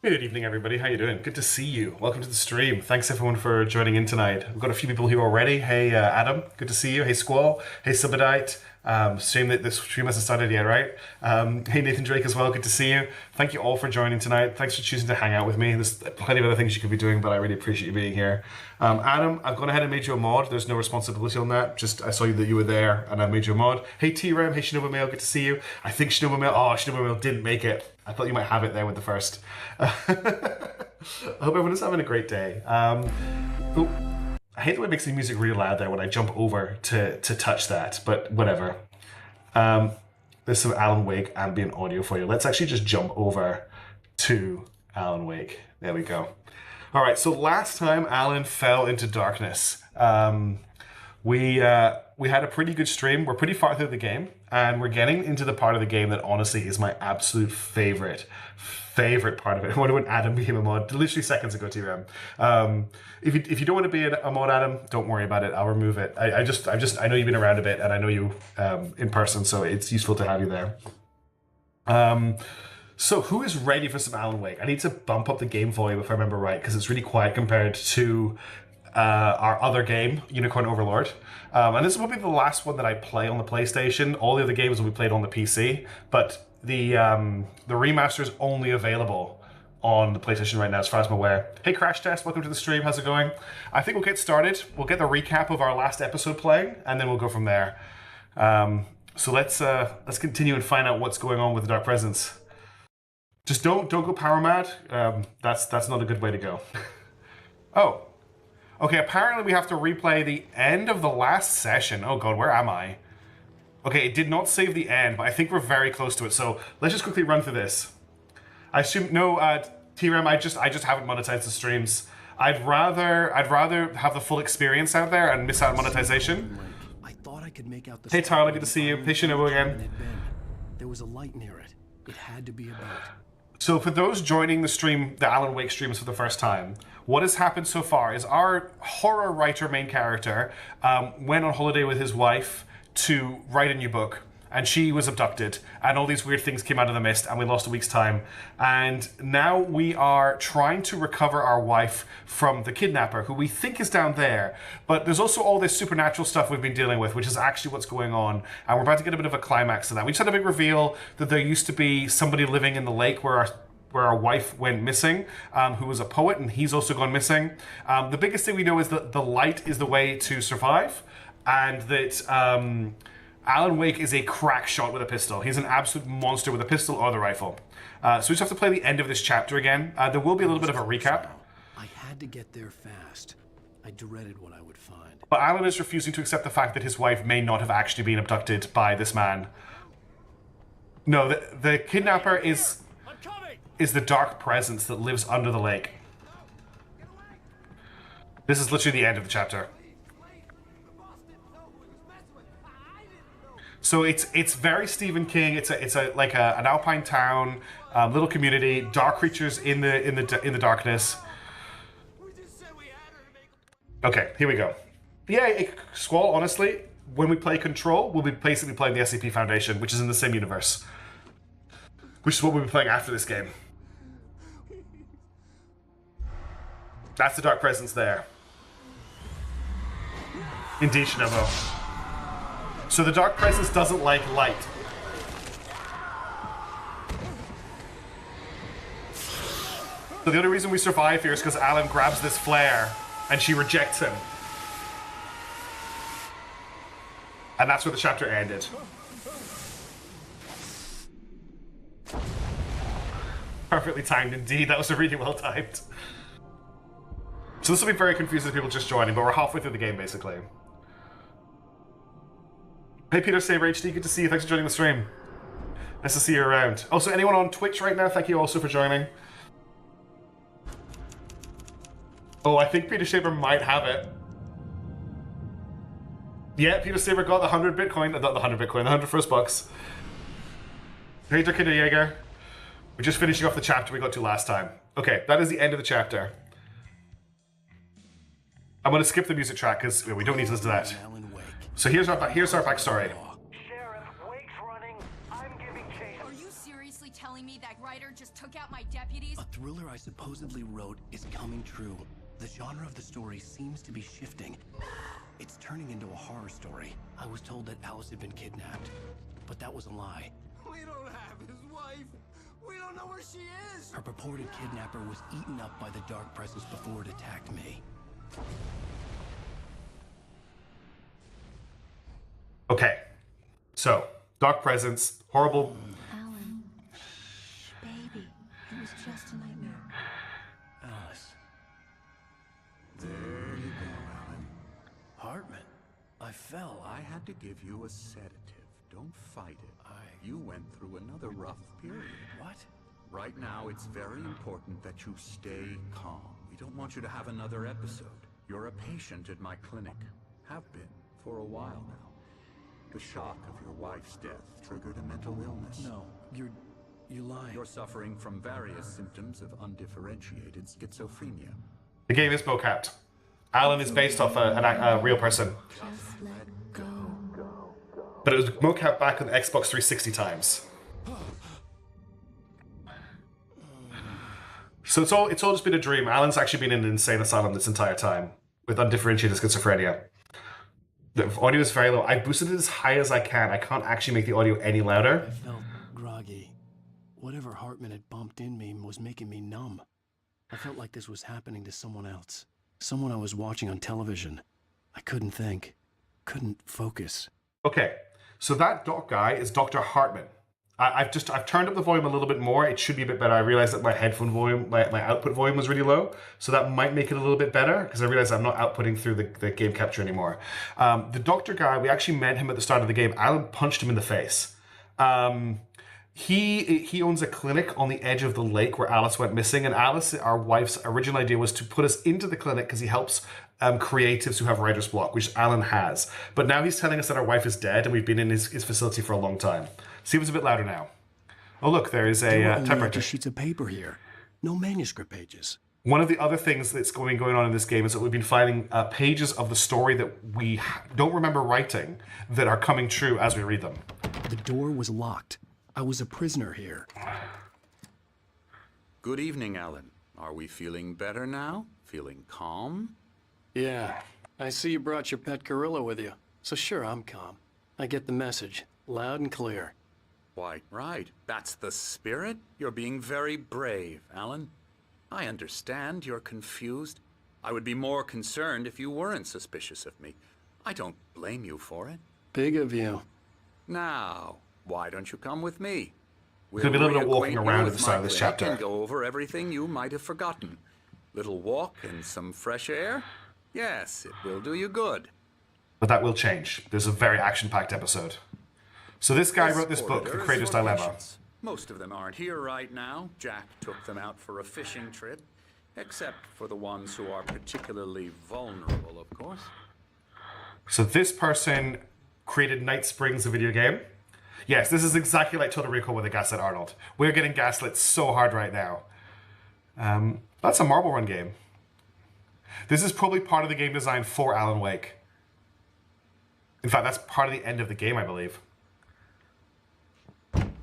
Good evening, everybody. How you doing? Good to see you. Welcome to the stream. Thanks, everyone, for joining in tonight. We've got a few people here already. Hey, Adam. Good to see you. Hey, Squall. Hey, Subadite. Shame that this stream hasn't started yet, right? Hey, Nathan Drake as well. Good to see you. Thank you all for joining tonight. Thanks for choosing to hang out with me. There's plenty of other things you could be doing, but I really appreciate you being here. Adam, I've gone ahead and made you a mod. There's no responsibility on that. Just I saw that you were there, and I made you a mod. Hey, T-Rem. Hey, Shinobu Mail. Good to see you. I think Shinobu Mail. Oh, Shinobu Mail didn't make it. I thought you might have it there with the first. I hope everyone's having a great day. I hate the way it makes the music really loud there when I jump over to touch that, but whatever. There's some Alan Wake ambient audio for you. Let's actually just jump over to Alan Wake. There we go. All right, so last time Alan fell into darkness. We had a pretty good stream. We're pretty far through the game, and we're getting into the part of the game that honestly is my absolute favorite part of it. I wonder when Adam became a mod, literally seconds ago, T-Ram. If you don't want to be a mod, Adam, don't worry about it. I'll remove it. I know you've been around a bit, and I know you in person, so it's useful to have you there. So who is ready for some Alan Wake? I need to bump up the game volume if I remember right, because it's really quiet compared to our other game, Unicorn Overlord. And this will be the last one that I play on the PlayStation. All the other games will be played on the PC, but the remaster is only available on the PlayStation right now, as far as I'm aware. Hey, Crash Test, welcome to the stream. How's it going? I think we'll get started. We'll get the recap of our last episode playing, and then we'll go from there. So let's continue and find out what's going on with the Dark Presence. Just don't go power mad. That's not a good way to go. Oh. Okay, apparently we have to replay the end of the last session. Oh god, where am I? Okay, it did not save the end, but I think we're very close to it. So let's just quickly run through this. I assume T-Ram, I just haven't monetized the streams. I'd rather have the full experience out there and miss out on monetization. I thought I could make out the Hey Tyler, good to see you. Hey Shinobu again. There was a light near it. It had to be a boat. So for those joining the stream, the Alan Wake streams for the first time, what has happened so far is our horror writer main character went on holiday with his wife to write a new book, and she was abducted, and all these weird things came out of the mist, and we lost a week's time. And now we are trying to recover our wife from the kidnapper, who we think is down there. But there's also all this supernatural stuff we've been dealing with, which is actually what's going on, and we're about to get a bit of a climax to that. We just had a big reveal that there used to be somebody living in the lake where our wife went missing, who was a poet, and he's also gone missing. The biggest thing we know is that the light is the way to survive, and that Alan Wake is a crack shot with a pistol. He's an absolute monster with a pistol or the rifle. So we just have to play the end of this chapter again. There will be a little bit of a recap. I had to get there fast. I dreaded what I would find. But Alan is refusing to accept the fact that his wife may not have actually been abducted by this man. No, the kidnapper is the dark presence that lives under the lake. This is literally the end of the chapter. So it's very Stephen King. It's like an alpine town, little community, dark creatures in the darkness. Okay, here we go. Yeah, Squall. Honestly, when we play Control, we'll be basically playing the SCP Foundation, which is in the same universe, which is what we'll be playing after this game. That's the dark presence there. Indeed, Shinobu. So the dark presence doesn't like light. So the only reason we survive here is because Alan grabs this flare and she rejects him. And that's where the chapter ended. Perfectly timed indeed. That was really well timed. So this will be very confusing to people just joining, but we're halfway through the game basically. Hey Peter Saber HD, good to see you. Thanks for joining the stream. Nice to see you around. Also, anyone on Twitch right now, thank you also for joining. Oh, I think Peter Saber might have it. Yeah, Peter Saber got the 100 Bitcoin, not the 100 Bitcoin, the 100 first bucks. Hey Dirkida Jaeger. We're just finishing off the chapter we got to last time. Okay, that is the end of the chapter. I'm going to skip the music track because we don't need to listen to that. So here's our backstory. Sheriff, Wake's running. I'm giving chase. Are you seriously telling me that writer just took out my deputies? A thriller I supposedly wrote is coming true. The genre of the story seems to be shifting. It's turning into a horror story. I was told that Alice had been kidnapped, but that was a lie. We don't have his wife. We don't know where she is. Her purported kidnapper was eaten up by the dark presence before it attacked me. Okay, so dark presence, horrible. Alan. Baby. It was just a nightmare. Alice. There you go, Alan. Hartman. I fell. I had to give you a sedative. Don't fight it. You went through another rough period. What? Right now, it's very important that you stay calm. We don't want you to have another episode. You're a patient at my clinic. Have been for a while now. The shock of your wife's death triggered a mental illness. No, you're lying. You're suffering from various symptoms of undifferentiated schizophrenia. The game is mocapped. Alan is based off a real person, Just let go. but it was mocapped back on the Xbox 360 times. So it's all just been a dream. Alan's actually been in an insane asylum this entire time with undifferentiated schizophrenia. The audio is very low. I boosted it as high as I can. I can't actually make the audio any louder. I felt groggy. Whatever Hartman had bumped in me was making me numb. I felt like this was happening to someone else. Someone I was watching on television. I couldn't think. Couldn't focus. Okay, so that doc guy is Dr. Hartman. I've turned up the volume a little bit more. It should be a bit better. I realized that my headphone volume, my output volume was really low, so that might make it a little bit better because I realized I'm not outputting through the game capture anymore. The doctor guy, we actually met him at the start of the game. Alan punched him in the face. He owns a clinic on the edge of the lake where Alice went missing, and Alice, our wife's original idea was to put us into the clinic because he helps creatives who have writer's block, which Alan has. But now he's telling us that our wife is dead and we've been in his facility for a long time. See if it's a bit louder now. Oh look, there is There were a only typewriter. empty sheets of paper here. No manuscript pages. One of the other things that's going on in this game is that we've been finding pages of the story that we don't remember writing that are coming true as we read them. The door was locked. I was a prisoner here. Good evening, Alan. Are we feeling better now? Feeling calm? Yeah, I see you brought your pet gorilla with you. So sure, I'm calm. I get the message, loud and clear. Why, right. That's the spirit. You're being very brave, Alan. I understand you're confused. I would be more concerned if you weren't suspicious of me. I don't blame you for it. Big of you. Now, why don't you come with me? Could be a little bit of walking reacquaint you around at with the start my of this clinic chapter. and go over everything you might have forgotten. Little walk and some fresh air? Yes, it will do you good. But that will change. There's a very action-packed episode. So this guy wrote this book, The corridor is Creator's for Dilemma. patients. Most of them aren't here right now. Jack took them out for a fishing trip. Except for the ones who are particularly vulnerable, of course. So this person created Night Springs, the video game. Yes, this is exactly like Total Recall with the Gaslit Arnold. We're getting gaslit so hard right now. That's a Marble Run game. This is probably part of the game design for Alan Wake. In fact, that's part of the end of the game, I believe.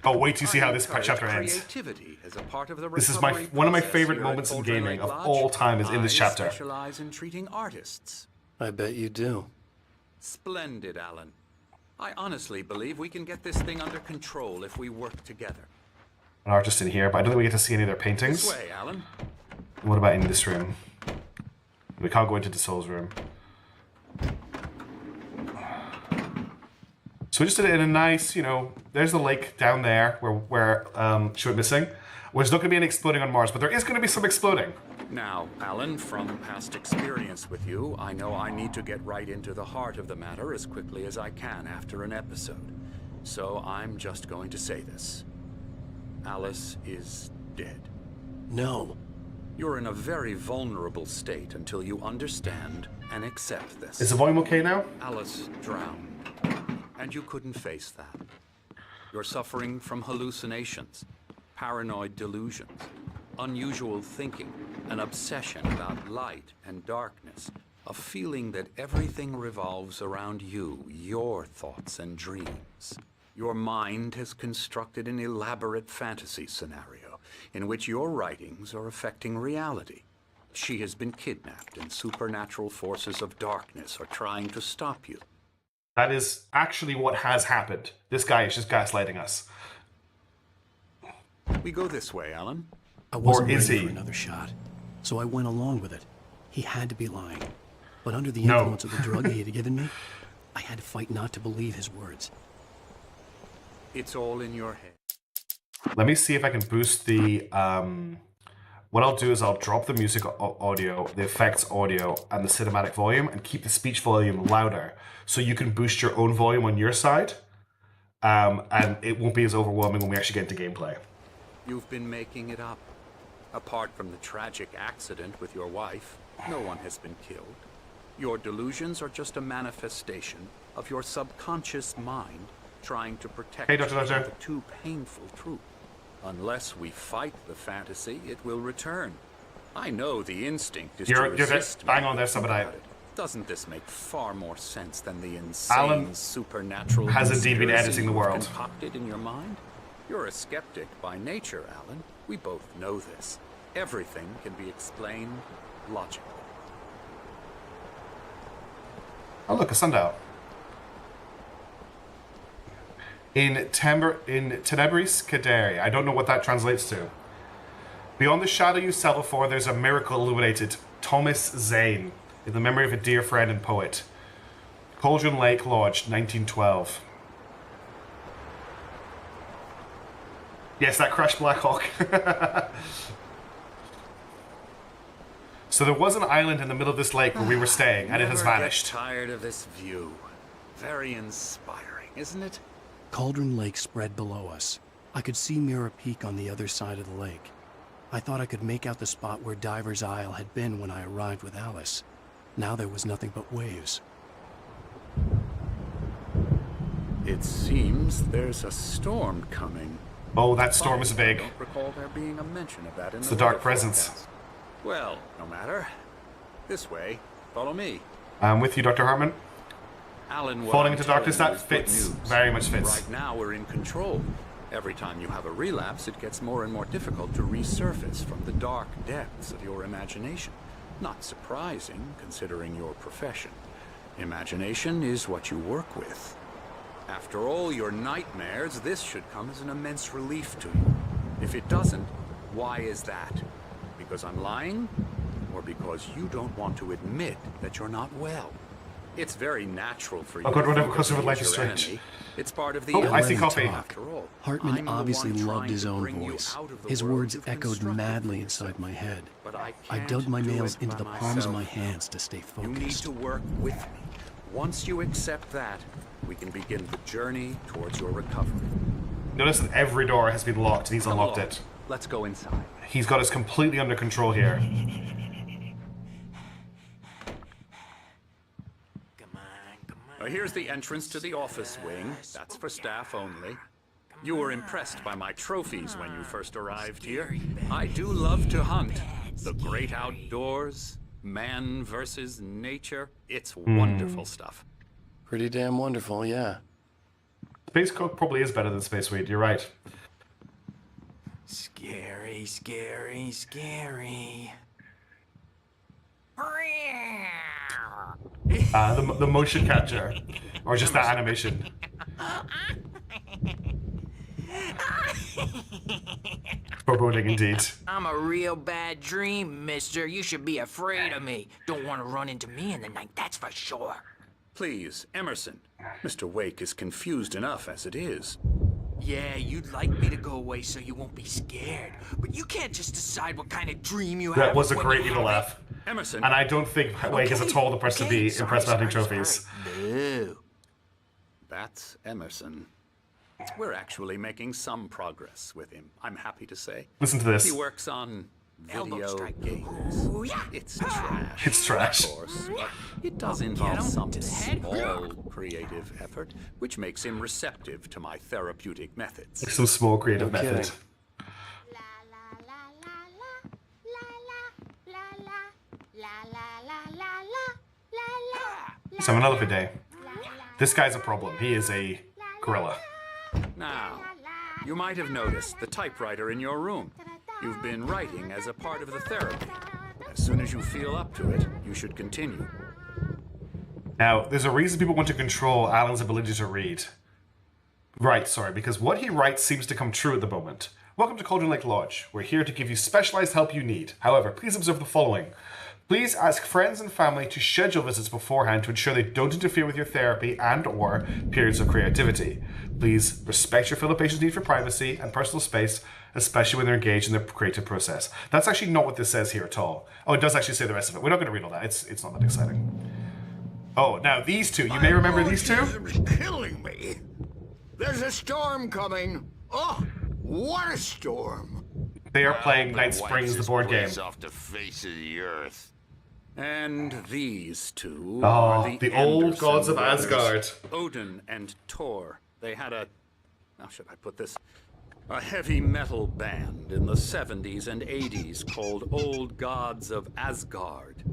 Oh, wait till you see how this chapter ends. Creativity as a part of the This is recovery one of my process favorite here at moments in Cauldron gaming Lake of Lodge. all time is in this I chapter. specialize in treating artists. I bet you do. Splendid, Alan. I honestly believe we can get this thing under control if we work together. An artist in here, but I don't think we get to see any of their paintings. This way, Alan. What about in this room? We can't go into the Soul's room. So we just did it in a nice, there's the lake down there where she went missing. There's not going to be any exploding on Mars, but there is going to be some exploding. Now, Alan, from past experience with you, I know I need to get right into the heart of the matter as quickly as I can after an episode. So I'm just going to say this. Alice is dead. No. You're in a very vulnerable state until you understand and accept this. Is the volume okay now? Alice drowned, and you couldn't face that. You're suffering from hallucinations, paranoid delusions, unusual thinking, an obsession about light and darkness, a feeling that everything revolves around you, your thoughts and dreams. Your mind has constructed an elaborate fantasy scenario, in which your writings are affecting reality. She has been kidnapped, and supernatural forces of darkness are trying to stop you. That is actually what has happened. This guy is just gaslighting us. We go this way, Alan. I wasn't is ready he? for another shot, so I went along with it. He had to be lying. But under the No. influence of the drug he had given me, I had to fight not to believe his words. It's all in your head. Let me see if I can boost the... What I'll do is I'll drop the music audio, the effects audio, and the cinematic volume, and keep the speech volume louder, so you can boost your own volume on your side, and it won't be as overwhelming when we actually get into gameplay. You've been making it up. Apart from the tragic accident with your wife, no one has been killed. Your delusions are just a manifestation of your subconscious mind trying to protect Hey, you Doctor. from the too painful truth. Unless we fight the fantasy, it will return. I know the instinct is to resist. Bang on there, Think somebody. about it. Doesn't this make far more sense than the insane Alan supernatural has indeed been conspiracy editing the you've world. concocted in your mind? You're a skeptic by nature, Alan. We both know this. Everything can be explained logically. Oh, look, a sundial. In Tenebris Kaderi. I don't know what that translates to. Beyond the shadow you settle for, there's a miracle illuminated. Thomas Zane, in the memory of a dear friend and poet. Cauldron Lake Lodge, 1912. Yes, that crashed Black Hawk. So there was an island in the middle of this lake where we were staying, and it has Never vanished. get tired of this view. Very inspiring, isn't it? Cauldron Lake spread below us. I could see Mirror Peak on the other side of the lake. I thought I could make out the spot where Diver's Isle had been when I arrived with Alice. Now there was nothing but waves. It seems there's a storm coming. Oh, that storm is I big. don't recall there being a mention of that in It's the the Dark weather Presence. forecast. Well, no matter. This way. Follow me. I'm with you, Dr. Hartman. Alan, what Falling I'm into darkness, telling that you is good fits. news. Very much fits. Right now, we're in control. Every time you have a relapse, it gets more and more difficult to resurface from the dark depths of your imagination. Not surprising, considering your profession. Imagination is what you work with. After all your nightmares, this should come as an immense relief to you. If it doesn't, why is that? Because I'm lying? Or because you don't want to admit that you're not well? It's very natural for you God, to whatever think Customer of me Life as is your strange. enemy. It's part of the Oh, I element see coffee. after all. Hartman I'm the obviously one loved trying his to own bring you voice. out of the His world words you've echoed constructed madly for inside yourself. my head. But I I can't dug my do nails it into by the palms of my myself. hands to stay You need focused. to work with me. Once you accept that, we can begin the journey towards your recovery. Notice that every door has been locked and he's Come unlocked along. it. Let's go inside. He's got us completely under control here. Here's the entrance to the office wing. That's for staff only. You were impressed by my trophies when you first arrived here. I do love to hunt. The great outdoors, man versus nature. It's wonderful stuff. Pretty damn wonderful, yeah. Space Coke probably is better than Space Weed, you're right. Scary, scary, scary. The motion capture. Or just that animation. Foreboding indeed. I'm a real bad dream, mister. You should be afraid of me. Don't want to run into me in the night, that's for sure. Please, Emerson. Mr. Wake is confused enough as it is. Yeah, you'd like me to go away so you won't be scared. But you can't just decide what kind of dream you have. That was a when great you evil have it. laugh. Emerson. And I don't think Wake is at all the person to be sorry, impressed by having sorry, trophies. sorry. Boo. That's Emerson. We're actually making some progress with him, I'm happy to say. Listen to this. He works on Elbow video strike. games. Ooh, yeah. It's trash. It's trash. Of course, but it does Get involve him some to the head. small creative effort, which makes him receptive to my therapeutic methods. Some small creative No method. kidding. Let's have another day. This guy's a problem. He is a gorilla. Now, you might have noticed the typewriter in your room. You've been writing as a part of the therapy. As soon as you feel up to it, you should continue. Now, there's a reason people want to control Alan's ability to read. Right, sorry, because what he writes seems to come true at the moment. Welcome to Cauldron Lake Lodge. We're here to give you specialized help you need. However, please observe the following. Please ask friends and family to schedule visits beforehand to ensure they don't interfere with your therapy and/or periods of creativity. Please respect your fellow patients' need for privacy and personal space, especially when they're engaged in their creative process. That's actually not what this says here at all. Oh, it does actually say the rest of it. We're not going to read all that. It's not that exciting. Oh, now these two. You may remember these two? It's killing me. There's a storm coming. Oh, what a storm. They are playing Night Springs, the board game. Off the face of the earth. And these two Oh, are the old Anderson gods of brothers, Asgard. Odin and Thor. They had a, how should I put this? A heavy metal band in the 70s and 80s called Old Gods of Asgard.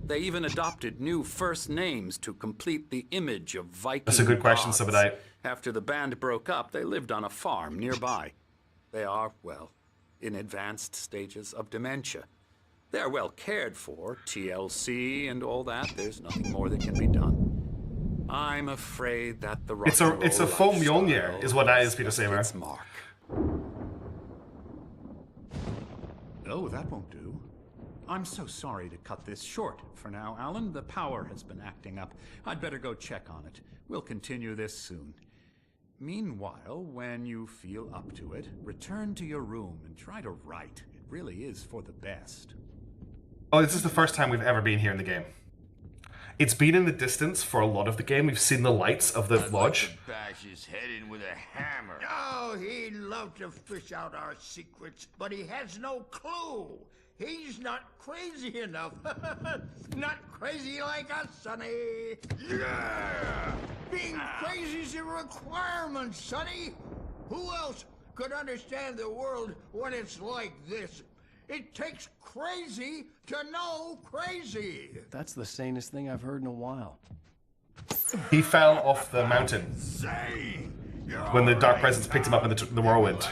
They even adopted new first names to complete the image of Viking That's a good question, gods. Subadite. After the band broke up, they lived on a farm nearby. They are, well, in advanced stages of dementia. They're well cared for, TLC and all that. There's nothing more that can be done. I'm afraid that the rock It's a full Mjolnir, is what that is, Peter Saber. its mark. Oh, that won't do. I'm so sorry to cut this short for now, Alan. The power has been acting up. I'd better go check on it. We'll continue this soon. Meanwhile, when you feel up to it, return to your room and try to write. It really is for the best. Oh, this is the first time we've ever been here in the game. It's been in the distance for a lot of the game. We've seen the lights of the lodge. Like to bash his head in with a hammer. Oh, he'd love to fish out our secrets, but he has no clue. He's not crazy enough. Not crazy like us, Sonny. Yeah! Being crazy's a requirement, Sonny. Who else could understand the world when it's like this? It takes crazy to know crazy. That's the sanest thing I've heard in a while. He fell off the mountain Say, when the Dark Presence picked him up in the whirlwind.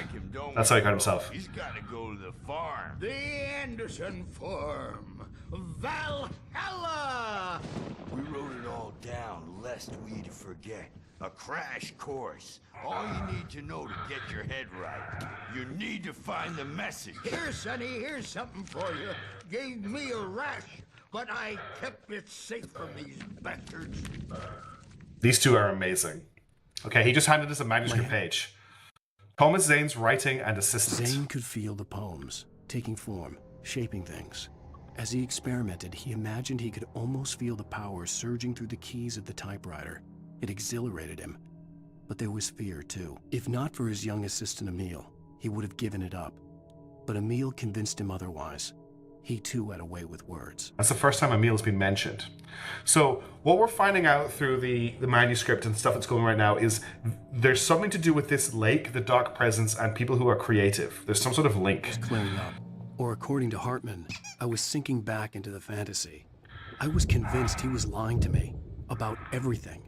That's how he got himself. He's got to go to the farm. The Anderson farm. Valhalla! We wrote it all down lest we forget. A crash course. All you need to know to get your head right. You need to find the message. Here, Sonny, here's something for you. Gave me a rash, but I kept it safe from these bastards. These two are amazing. Okay, he just handed us a manuscript page. Thomas Zane's writing and assistant. Zane could feel the poems, taking form, shaping things. As he experimented, he imagined he could almost feel the power surging through the keys of the typewriter. It exhilarated him. But there was fear, too. If not for his young assistant Emil, he would have given it up. But Emil convinced him otherwise. He, too, had a way with words. That's the first time Emil's been mentioned. So what we're finding out through the manuscript and stuff that's going right now is there's something to do with this lake, the Dark Presence, and people who are creative. There's some sort of link. Clearing up. Or according to Hartman, I was sinking back into the fantasy. I was convinced he was lying to me about everything.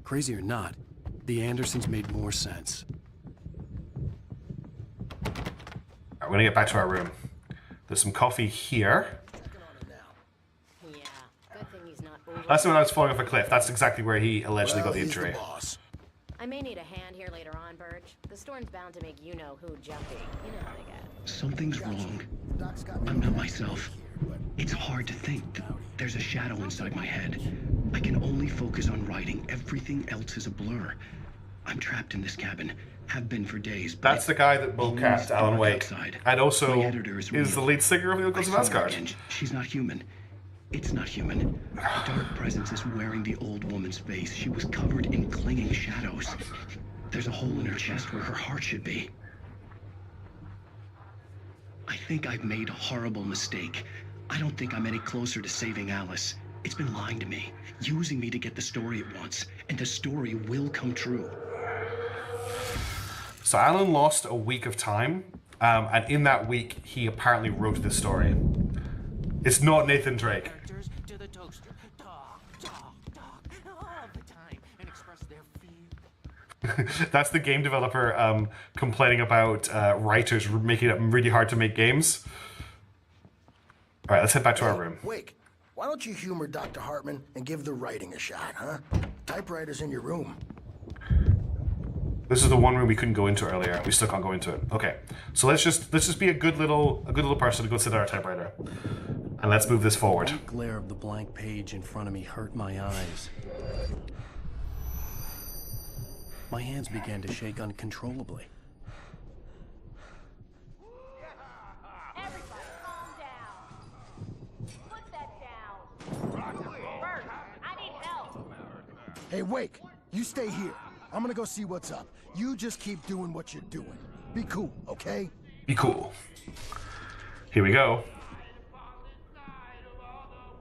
Crazy or not, the Andersons made more sense. We're gonna get back to our room. There's some coffee here. Yeah, good thing he's not over. Last time when I was falling off a cliff, that's exactly where he allegedly got the He's injury. boss. I may need a hand here later on, Birch. The storm's bound to make you-know-who jumpy. You know how they get. Something's wrong. I'm not myself. It's hard to think. There's a shadow inside my head. I can only focus on writing. Everything else is a blur. I'm trapped in this cabin. Have been for days. But That's the guy that bowcast Alan Wake. outside. And also My editor is is the real. lead singer of the Old Gods of I saw her Asgard. again. She's not human. It's not human. A dark presence is wearing the old woman's face. She was covered in clinging shadows. There's a hole in her chest where her heart should be. I think I've made a horrible mistake. I don't think I'm any closer to saving Alice. It's been lying to me, using me to get the story it wants, and the story will come true. So Alan lost a week of time, and in that week, he apparently wrote this story. It's not Nathan Drake. Characters to the toaster. Talk all the time and express their fear. That's the game developer complaining about writers making it really hard to make games. All right, let's head back to our room. Wake, why don't you humor Dr. Hartman and give the writing a shot, huh? Typewriter's in your room. This is the one room we couldn't go into earlier. We still can't go into it. Okay, so let's just be a good little person to go sit at our typewriter, and let's move this forward. The glare of the blank page in front of me hurt my eyes. My hands began to shake uncontrollably. Everybody, calm down. Put that down. Bert, I need help. Hey, Wake, you stay here. I'm gonna go see what's up. You just keep doing what you're doing. Be cool, okay? Be cool. Here we go.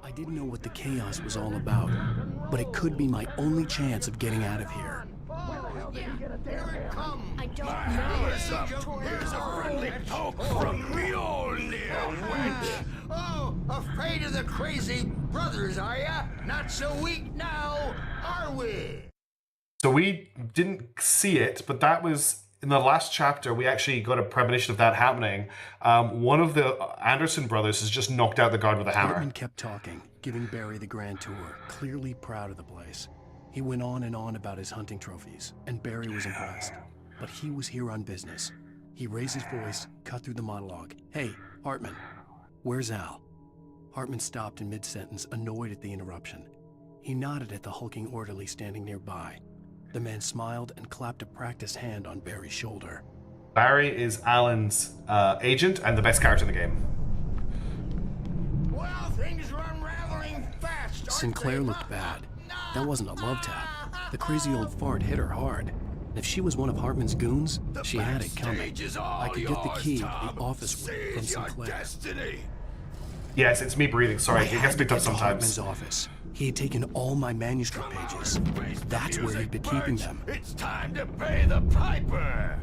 I didn't know what the chaos was all about, but it could be my only chance of getting out of here. Here it comes. I don't know. Here's a friendly poke from Mjolnir, wench. Oh, afraid of the crazy brothers, are ya? Not so weak now, are we? So we didn't see it, but that was in the last chapter. We actually got a premonition of that happening. One of the Anderson brothers has just knocked out the guard with a hammer. Hartman kept talking, giving Barry the grand tour, clearly proud of the place. He went on and on about his hunting trophies, and Barry was impressed. But he was here on business. He raised his voice, cut through the monologue. Hey, Hartman, where's Al? Hartman stopped in mid-sentence, annoyed at the interruption. He nodded at the hulking orderly standing nearby. The man smiled and clapped a practiced hand on Barry's shoulder. Barry is Alan's agent and the best character in the game. Well, things are unraveling fast, aren't Sinclair they? looked bad. That wasn't a love tap. The crazy old fart hit her hard. And if she was one of Hartman's goons, she had it coming. I could get the key to the office from Sinclair. Yes, it's me breathing. Sorry, I it had gets to picked get up to sometimes. Hartman's office. He had taken all my manuscript pages. That's where he'd been keeping them. It's time to pay the piper.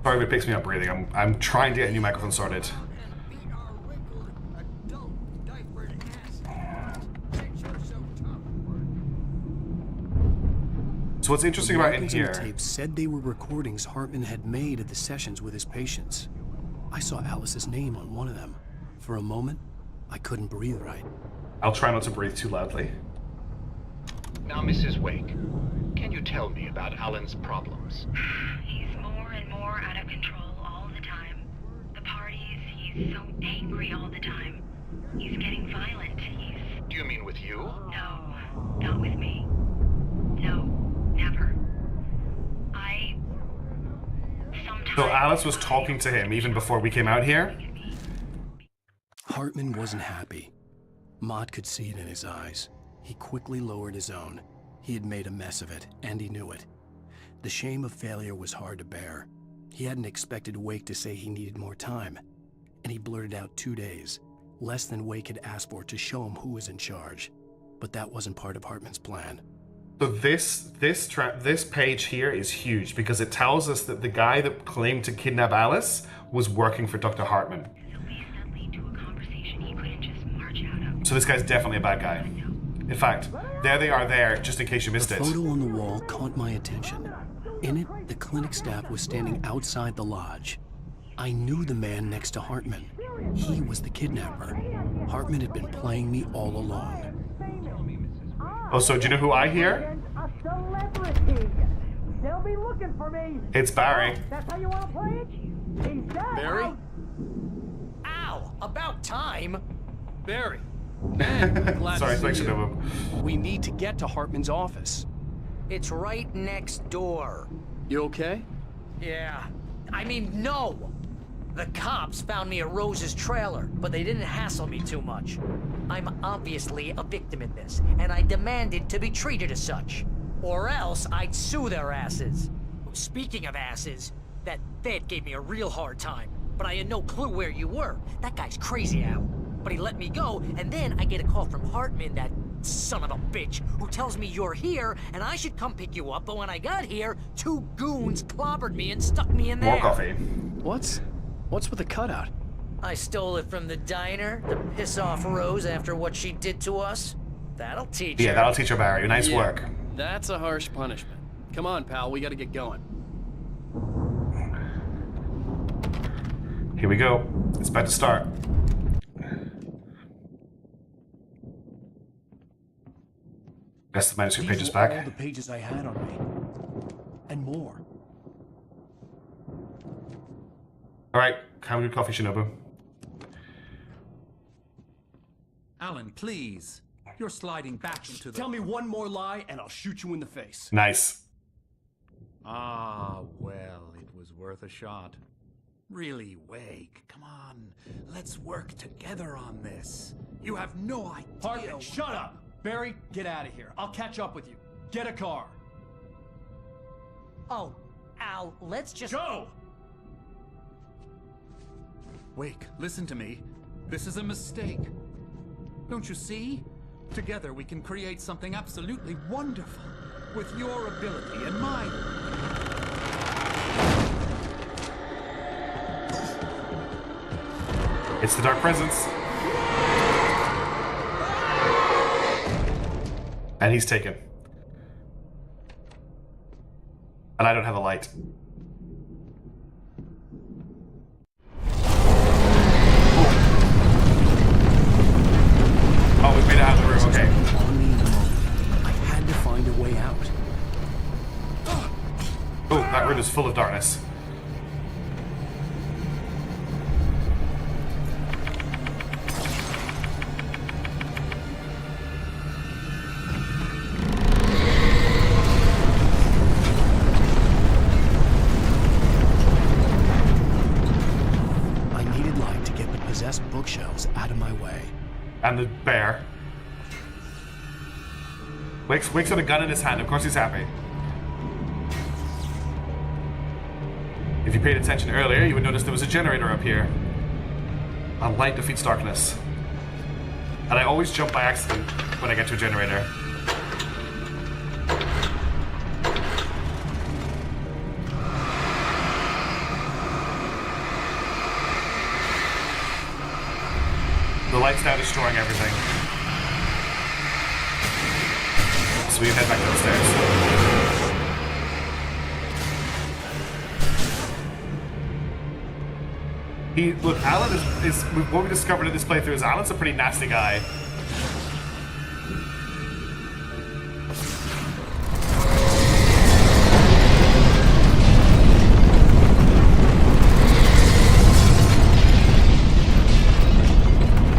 Sorry if it picks me up breathing. I'm trying to get a new microphone sorted. So what's interesting about in The here? tapes said they were recordings Hartman had made at the sessions with his patients. I saw Alice's name on one of them. For a moment, I couldn't breathe right. I'll try not to breathe too loudly. Now, Mrs. Wake, can you tell me about Alan's problems? He's more and more out of control all the time. The parties, he's so angry all the time. He's getting violent. Do you mean with you? No, not with me. No, never. Sometimes... So Alice was talking to him even before we came out here? Hartman wasn't happy. Mott could see it in his eyes. He quickly lowered his own. He had made a mess of it, and he knew it. The shame of failure was hard to bear. He hadn't expected Wake to say he needed more time, and he blurted out 2 days, less than Wake had asked for to show him who was in charge. But that wasn't part of Hartman's plan. So this page here is huge because it tells us that the guy that claimed to kidnap Alice was working for Dr. Hartman. So this guy's definitely a bad guy. In fact, there they are there, just in case you missed it. The photo on the wall caught my attention. In it, the clinic staff was standing outside the lodge. I knew the man next to Hartman. He was the kidnapper. Hartman had been playing me all along. Oh, so do you know who I hear? A celebrity. They'll be looking for me. It's Barry. That's how you want to play it? He's dead. Barry? Ow! About time! Barry. Man, I'm glad Sorry, to thanks see for you. him. We need to get to Hartman's office. It's right next door. You okay? Yeah. I mean, no! The cops found me at Rose's trailer, but they didn't hassle me too much. I'm obviously a victim in this, and I demanded to be treated as such. Or else I'd sue their asses. Speaking of asses, that Fed gave me a real hard time, but I had no clue where you were. That guy's crazy, Al. But he let me go, and then I get a call from Hartman, that son of a bitch, who tells me you're here, and I should come pick you up, but when I got here, 2 goons clobbered me and stuck me in there. More coffee. What's with the cutout? I stole it from the diner to piss off Rose after what she did to us. That'll teach her. Yeah, that'll teach her, Barry. Nice work. That's a harsh punishment. Come on, pal, we gotta get going. Here we go. It's about to start. Guess the manuscript page is These were back. all the pages I had on me. And more. Alright, have a good coffee, Shinobu. Alan, please. You're sliding back into the... Tell me one more lie and I'll shoot you in the face. Nice. Ah, well, it was worth a shot. Really, Wake, come on. Let's work together on this. You have no idea... Hartman, shut up! Barry, get out of here. I'll catch up with you. Get a car. Oh, Al, let's just... Go! Wake, listen to me. This is a mistake. Don't you see? Together we can create something absolutely wonderful. With your ability and mine. It's the Dark Presence. And he's taken. And I don't have a light. Oh, we made it out of the room, okay. On me in a moment. I had to find a way out. Oh, that room is full of darkness. I needed light to get the possessed bookshelves out of my way. And the bear. Wake's got a gun in his hand. Of course he's happy. If you paid attention earlier, you would notice there was a generator up here. And light defeats darkness. And I always jump by accident when I get to a generator. The light's now destroying everything. So we head back downstairs. Look, Alan is what we discovered in this playthrough is Alan's a pretty nasty guy.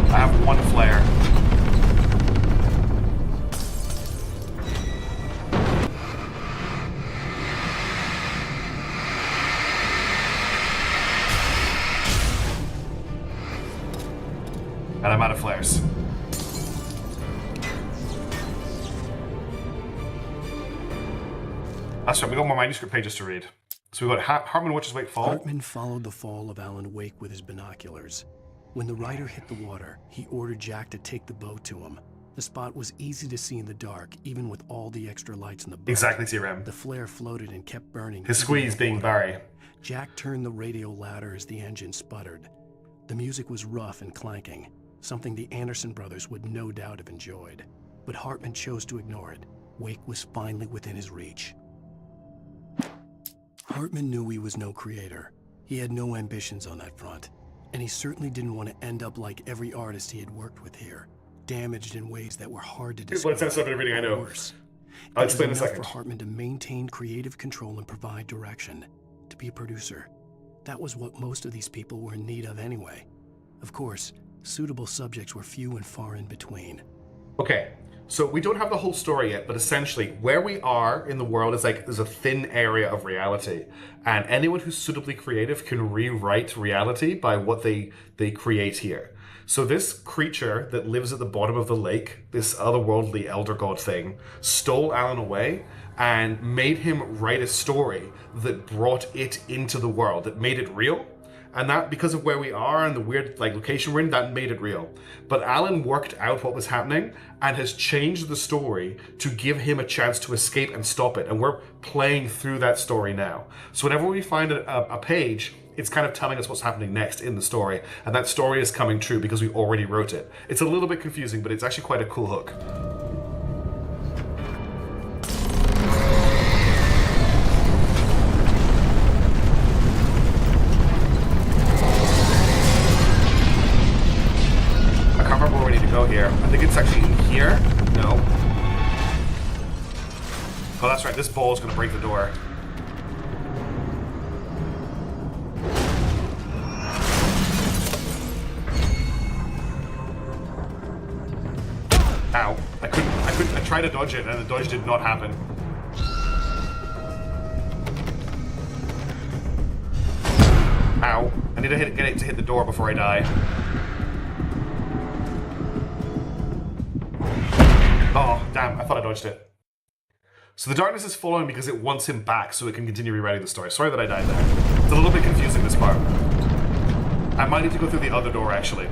I have one flare. And I'm out of flares. That's right, we got more manuscript pages to read. So we got Hartman watches Wake fall. Hartman followed the fall of Alan Wake with his binoculars. When the rider hit the water, he ordered Jack to take the boat to him. The spot was easy to see in the dark, even with all the extra lights in the boat. Exactly, TRM. The flare floated and kept burning. His squeeze being Barry. Jack turned the radio louder as the engine sputtered. The music was rough and clanking, something the Anderson brothers would no doubt have enjoyed. But Hartman chose to ignore it. Wake was finally within his reach. Hartman knew he was no creator. He had no ambitions on that front. And he certainly didn't want to end up like every artist he had worked with here, damaged in ways that were hard to describe. Let's have everything I know. Worse. I'll explain in a second. For Hartman to maintain creative control and provide direction, to be a producer. That was what most of these people were in need of anyway. Of course, suitable subjects were few and far in between. Okay, so we don't have the whole story yet, but essentially where we are in the world is like there's a thin area of reality, and anyone who's suitably creative can rewrite reality by what they create here. So this creature that lives at the bottom of the lake, this otherworldly elder god thing, stole Alan away and made him write a story that brought it into the world, that made it real. And that, because of where we are and the weird location we're in, that made it real. But Alan worked out what was happening and has changed the story to give him a chance to escape and stop it. And we're playing through that story now. So whenever we find a page, it's kind of telling us what's happening next in the story. And that story is coming true because we already wrote it. It's a little bit confusing, but it's actually quite a cool hook. go here. I think it's actually in here. No. Oh, that's right. This ball is going to break the door. Ow. I couldn't. I tried to dodge it, and the dodge did not happen. Ow. I need to get it to hit the door before I die. Oh, damn. I thought I dodged it. So the darkness is following because it wants him back so it can continue rewriting the story. Sorry that I died there. It's a little bit confusing, this part. I might need to go through the other door, actually.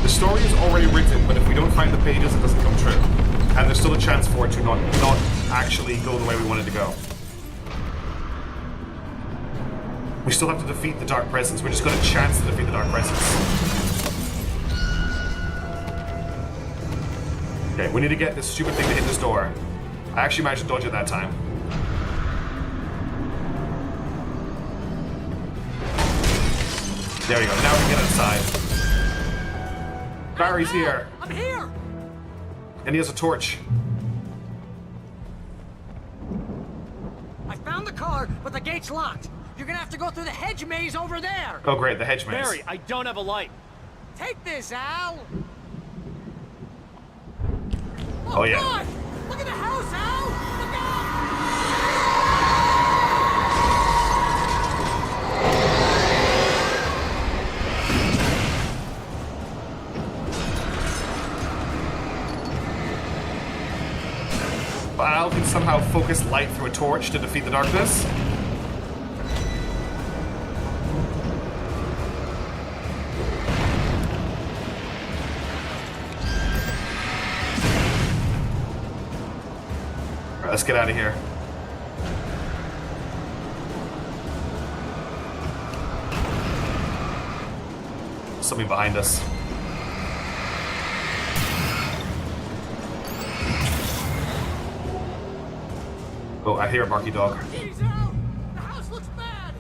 The story is already written, but if we don't find the pages, it doesn't come true. And there's still a chance for it to not actually go the way we want it to go. We still have to defeat the Dark Presence. We just got a chance to defeat the Dark Presence. Okay, we need to get this stupid thing to hit this door. I actually managed to dodge it that time. There we go. Now we can get inside. Barry's here. I'm here! And he has a torch. I found the car, but the gate's locked. You're gonna have to go through the hedge maze over there. Oh, great, the hedge maze. Barry, I don't have a light. Take this, Al. Oh, yeah. God! Look at the house, Al! Look out! Al can somehow focus light through a torch to defeat the darkness. Alright, let's get out of here. Something behind us. Oh, I hear a barky dog. He's out! The house looks bad!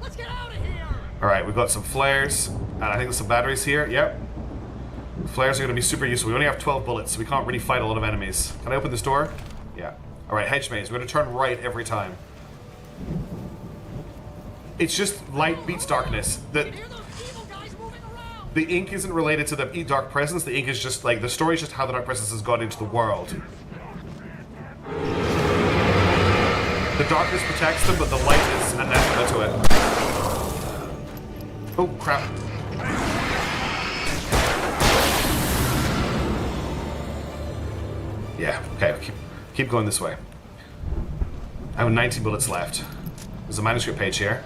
Let's get out of here! Alright, we've got some flares, and I think there's some batteries here. Yep. Flares are going to be super useful. We only have 12 bullets, so we can't really fight a lot of enemies. Can I open this door? Yeah. Alright, hedge maze. We're going to turn right every time. It's just light beats darkness. The ink isn't related to the Dark Presence. The ink is just like, the story is just how the Dark Presence has got into the world. The darkness protects them, but the light is anathema to it. Oh, crap. Yeah, okay, keep going this way. I have 90 bullets left. There's a manuscript page here.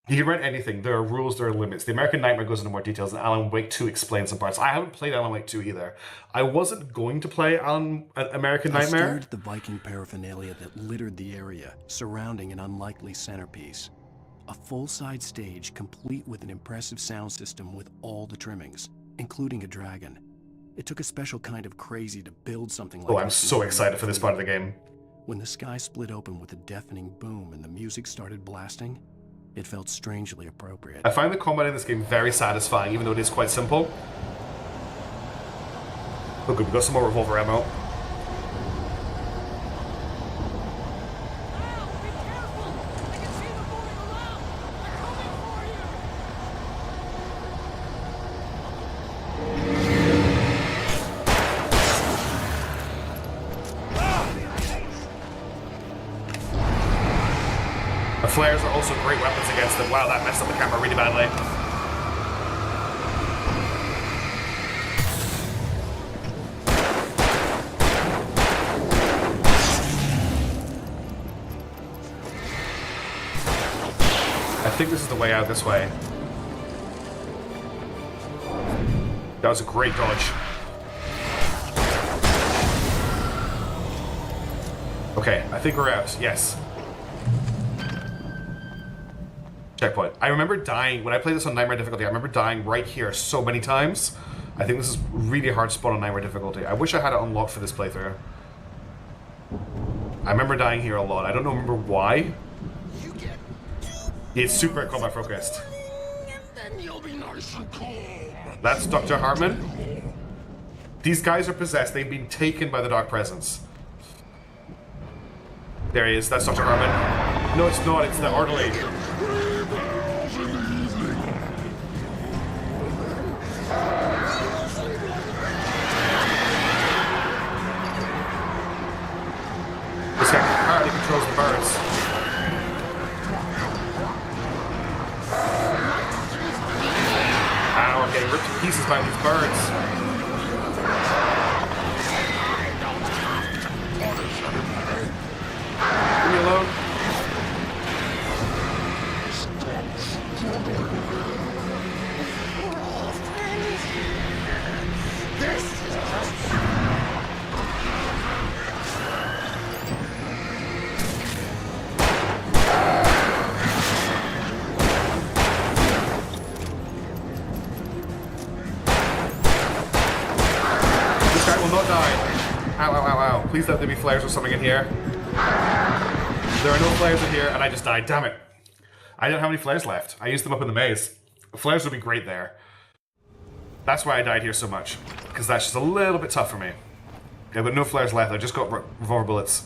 You can write anything. There are rules, there are limits. The American Nightmare goes into more details, and Alan Wake 2 explains some parts. I haven't played Alan Wake 2 either. I wasn't going to play American Nightmare. I stared at the Viking paraphernalia that littered the area, surrounding an unlikely centerpiece. A full-side stage complete with an impressive sound system with all the trimmings, including a dragon. It took a special kind of crazy to build something like that. Oh, I'm so excited for this part of the game. When the sky split open with a deafening boom and the music started blasting, it felt strangely appropriate. I find the combat in this game very satisfying, even though it is quite simple. Oh good, we got some more revolver ammo. The flares are also great weapons against them. Wow, that messed up the camera really badly. I think this is the way out this way. That was a great dodge. Okay, I think we're out. Yes. Checkpoint. I remember dying when I played this on Nightmare difficulty. I remember dying right here so many times. I think this is really hard spot on Nightmare difficulty. I wish I had it unlocked for this playthrough. I remember dying here a lot. I don't remember why. It's super combat focused. That's Dr. Hartman. These guys are possessed. They've been taken by the Dark Presence. There he is. That's Dr. Hartman. No, it's not. It's the orderly. This guy apparently controls the birds. Ow, I'm getting ripped to pieces by these birds. Leave me alone. This guy will not die. Ow, ow, ow, ow. Please let there be flares or something in here. There are no flares in here, and I just died. Damn it. I don't have any flares left. I used them up in the maze. Flares would be great there. That's why I died here so much. Because that's just a little bit tough for me. I've got no flares left. I just got revolver bullets.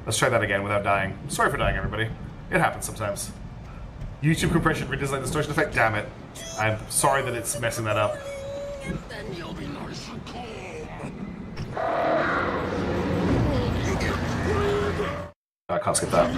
Let's try that again without dying. Sorry for dying, everybody. It happens sometimes. YouTube compression redesign distortion effect. Damn it. I'm sorry that it's messing that up. I can't skip that.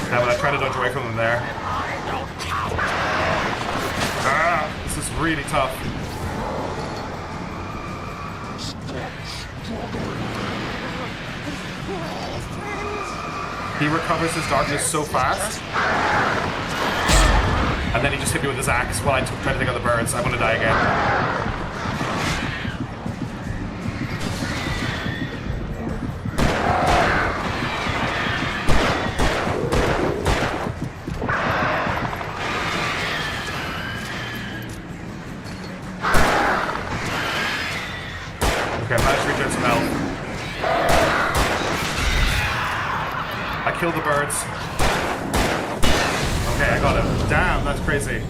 Damn it, I tried to dodge away from them there. Ah, this is really tough. He recovers his darkness so fast. And then he just hit me with his axe while I tried to take out the birds. I'm gonna die again. Okay, I managed to return some health. I killed the birds. Okay, I got him. Damn, that's crazy.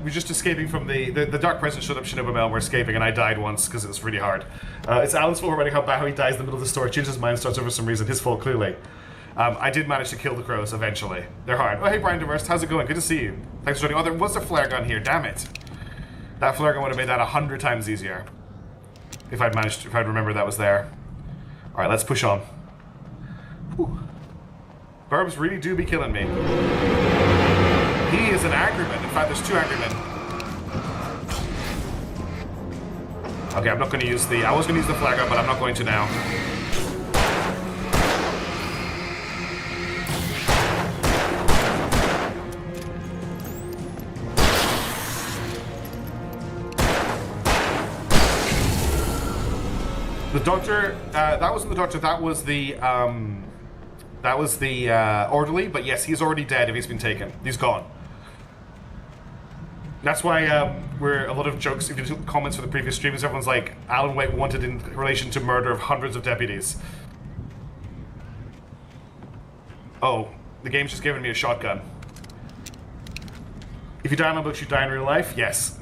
We're just escaping from the Dark Presence showed up Shinobu and we're escaping, and I died once because it was really hard. It's Alan's fault writing how he dies in the middle of the story, changes his mind, starts over for some reason. His fault, clearly. I did manage to kill the crows eventually. They're hard. Oh, hey, Brian Diverse, how's it going? Good to see you. Thanks for joining. Oh, there was a flare gun here. Damn it. That flare gun would have made that 100 times easier. If I'd remembered that was there. Alright, let's push on. Whew. Burbs really do be killing me. He is an Agriman. In fact, there's two Agrimen. Okay, I'm not going to use the... I was going to use the flare gun, but I'm not going to now. The doctor, that wasn't the doctor, that was the orderly, but yes, he's already dead if he's been taken. He's gone. That's why we're a lot of jokes, if you look at the comments for the previous streams, everyone's like, Alan Wake wanted in relation to murder of hundreds of deputies. Oh, the game's just giving me a shotgun. If you die in my books, you die in real life? Yes.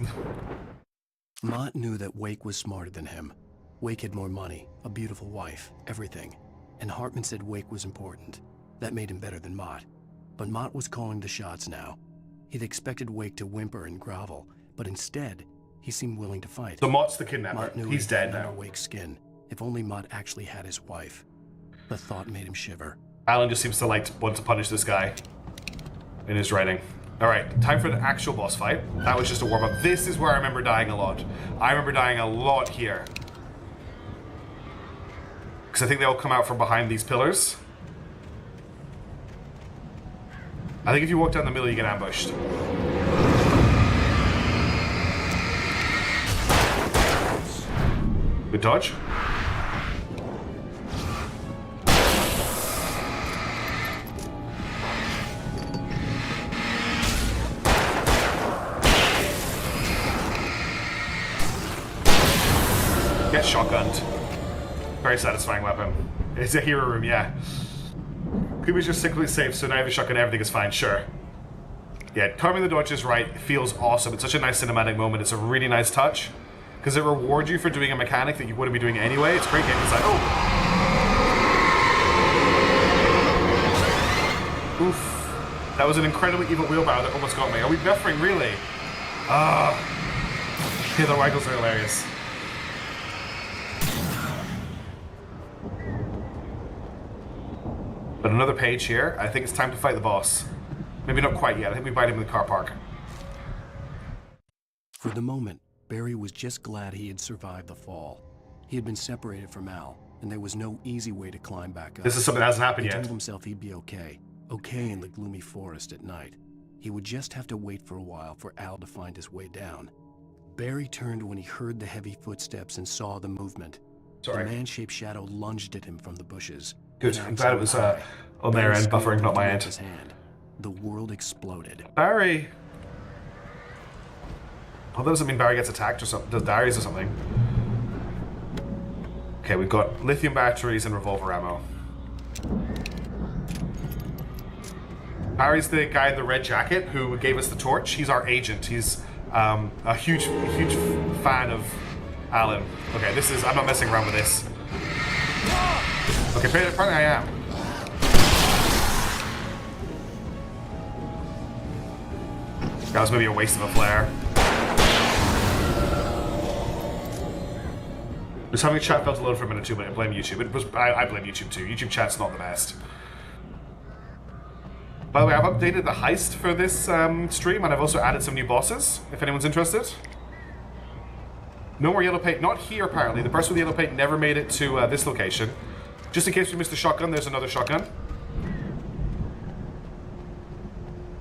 Mott knew that Wake was smarter than him. Wake had more money, a beautiful wife, everything. And Hartman said Wake was important. That made him better than Mott. But Mott was calling the shots now. He'd expected Wake to whimper and grovel, but instead, he seemed willing to fight. So Mott's the kidnapper. Mott knew he's dead now. Wake's skin. If only Mott actually had his wife. The thought made him shiver. Alan just seems to want to punish this guy in his writing. Alright, time for the actual boss fight. That was just a warm-up. This is where I remember dying a lot. I remember dying a lot here. Because I think they all come out from behind these pillars. I think if you walk down the middle, you get ambushed. Good dodge. gets shotgunned. Very satisfying weapon. It's a hero room, yeah. Kuba's just secretly safe, so now you have a shotgun, everything is fine, sure. Yeah, timing the dodge is right. It feels awesome. It's such a nice cinematic moment. It's a really nice touch. Because it rewards you for doing a mechanic that you wouldn't be doing anyway. It's great game design. Oh! Oof. That was an incredibly evil wheelbarrow that almost got me. Are we buffering, really? Ah. Yeah, the waggles are hilarious. But another page here. I think it's time to fight the boss. Maybe not quite yet. I think we fight him in the car park. For the moment, Barry was just glad he had survived the fall. He had been separated from Al, and there was no easy way to climb back up. This is something that hasn't happened He yet. told himself he'd be okay. Okay in the gloomy forest at night. He would just have to wait for a while for Al to find his way down. Barry turned when he heard the heavy footsteps and saw the movement. Sorry. The man-shaped shadow lunged at him from the bushes. Good. I'm glad it was on their end, buffering, not my end. His hand. The world exploded. Barry! Oh, that doesn't mean Barry gets attacked or something. Does diaries or something. Okay, we've got lithium batteries and revolver ammo. Barry's the guy in the red jacket who gave us the torch. He's our agent. He's a huge fan of Alan. Okay, this is... I'm not messing around with this. Okay, apparently I am. That was maybe a waste of a flare. Just having chat felt alone for a minute too, but I blame YouTube. I blame YouTube too. YouTube chat's not the best. By the way, I've updated the heist for this stream, and I've also added some new bosses, if anyone's interested. No more yellow paint. Not here, apparently. The person with the yellow paint never made it to this location. Just in case we missed the shotgun, there's another shotgun.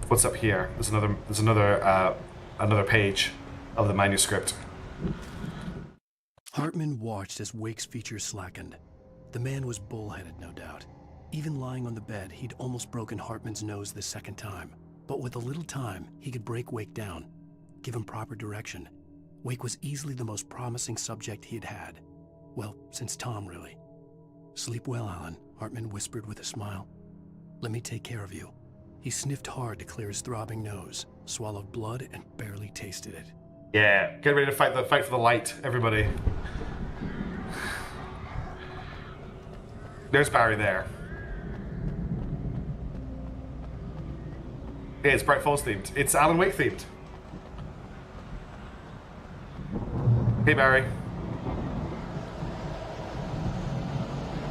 What's up here? There's another page of the manuscript. Hartman watched as Wake's features slackened. The man was bullheaded, no doubt. Even lying on the bed, he'd almost broken Hartman's nose the second time. But with a little time, he could break Wake down, give him proper direction. Wake was easily the most promising subject he'd had. Well, since Tom, really. Sleep well, Alan, Hartman whispered with a smile. Let me take care of you. He sniffed hard to clear his throbbing nose, swallowed blood, and barely tasted it. Yeah, get ready to fight for the light, everybody. There's Barry there. Yeah, it's Bright Falls themed. It's Alan Wake themed. Hey, Barry.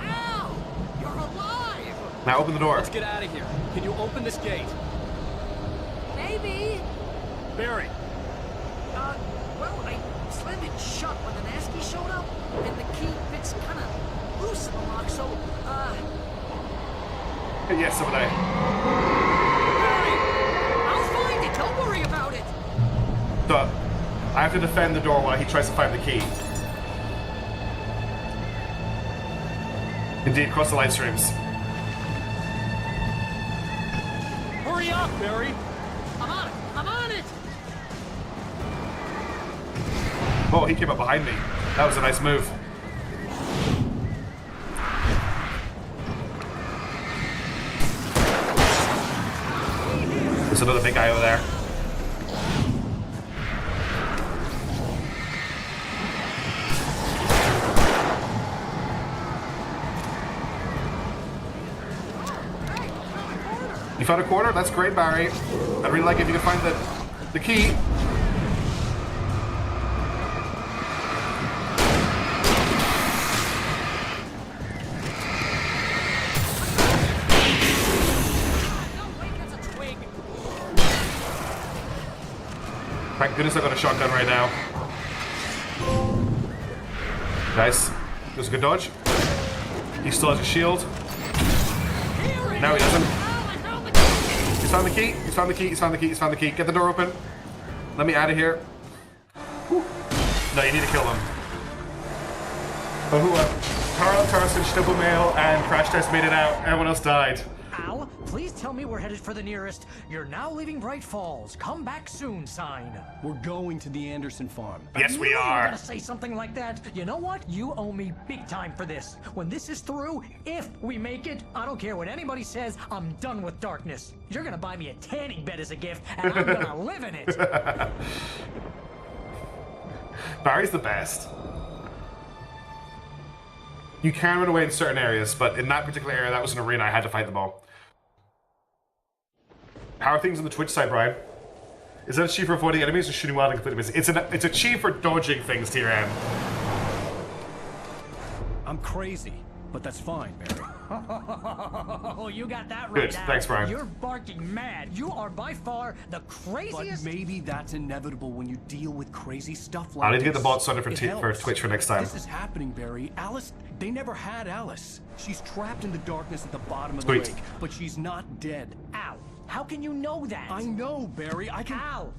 Al! You're alive! Now open the door. Let's get out of here. Can you open this gate? Maybe. Barry. Well, I slammed it shut when the Nasty showed up, and the key fits kind of loose in the lock, so, Yes, somebody. Barry! I'll find it, don't worry about it! So, I have to defend the door while he tries to find the key. Indeed, cross the light streams. Hurry up, Barry! I'm on it! I'm on it! Oh, he came up behind me. That was a nice move. There's another big guy over there. You found a quarter? That's great, Barry. I'd really like it if you could find the key. Thank goodness I've got a shotgun right now. Nice. There's a good dodge. He still has a shield. No, he doesn't. He's found the key. He's found the key. He's found the key. He's found the key. Get the door open. Let me out of here. Whew. No, you need to kill him. Oh, Carl, Tarzan, Stubblemail, and Crash Test made it out. Everyone else died. Al, please tell me we're headed for the nearest "You're now leaving Bright Falls. Come back soon" sign. We're going to the Anderson farm. Yes, we You were are. gonna say something like that. You know what? You owe me big time for this. When this is through, if we make it, I don't care what anybody says, I'm done with darkness. You're gonna buy me a tanning bed as a gift, and I'm gonna live in it. Barry's the best. You can run away in certain areas, but in that particular area, that was an arena. I had to fight them all. How are things on the Twitch side, Brian? Is that achieved for avoiding enemies or shooting wild and completely missing? It's achieved for dodging things, TRM. I'm crazy, but that's fine, Barry. Oh, you got that right. Good, Al. thanks, Brian. You're barking mad. You are by far the craziest. But maybe that's inevitable when you deal with crazy stuff like I need this. to get the bots on it for helps. Twitch for next time. This is happening, Barry. Alice, they never had Alice. She's trapped in the darkness at the bottom of Sweet. the lake, but she's not dead. Al, how can you know that? I know, Barry. I can. Al,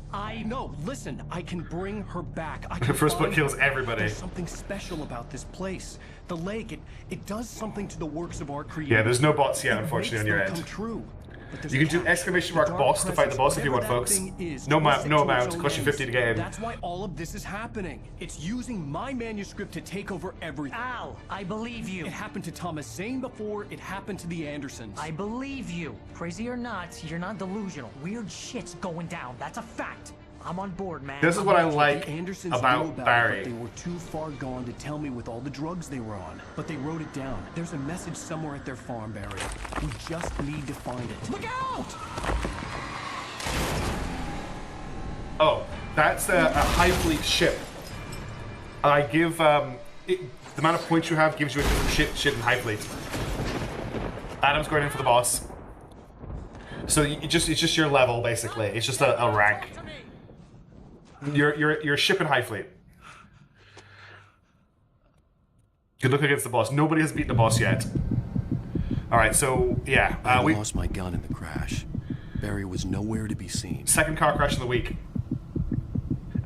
No, listen. I can bring her back. I can First blood find kills her. everybody. There's something special about this place. The lake. It does something to the works of art creators. Yeah, there's no bots yet, It unfortunately, on makes your them end. come true. But there's You a can do catch. exclamation The mark dark boss to fight the boss if you want, presence, folks. whatever that thing is, No twists it no to amount. its It own costs you ends. 50 to get in. That's why all of this is happening. It's using my manuscript to take over everything. Al, I believe you. It happened to Thomas Zane before. It happened to the Andersons. I believe you. Crazy or not, you're not delusional. Weird shit's going down. That's a fact. I'm on board, man. This is what I like The Andersons knew about about Barry. it, but they were too far gone to tell me with all the drugs they were on. But they wrote it down. There's a message somewhere at their farm, Barry. We just need to find it. Look out! Oh, that's a high fleet ship. I give the amount of points you have gives you a different ship in high fleet. Adam's going in for the boss. So it's just your level basically. It's just a rank. Your ship in high fleet. Good luck against the boss. Nobody has beaten the boss yet. All right, so yeah, I we lost my gun in the crash. Barry was nowhere to be seen. second car crash of the week.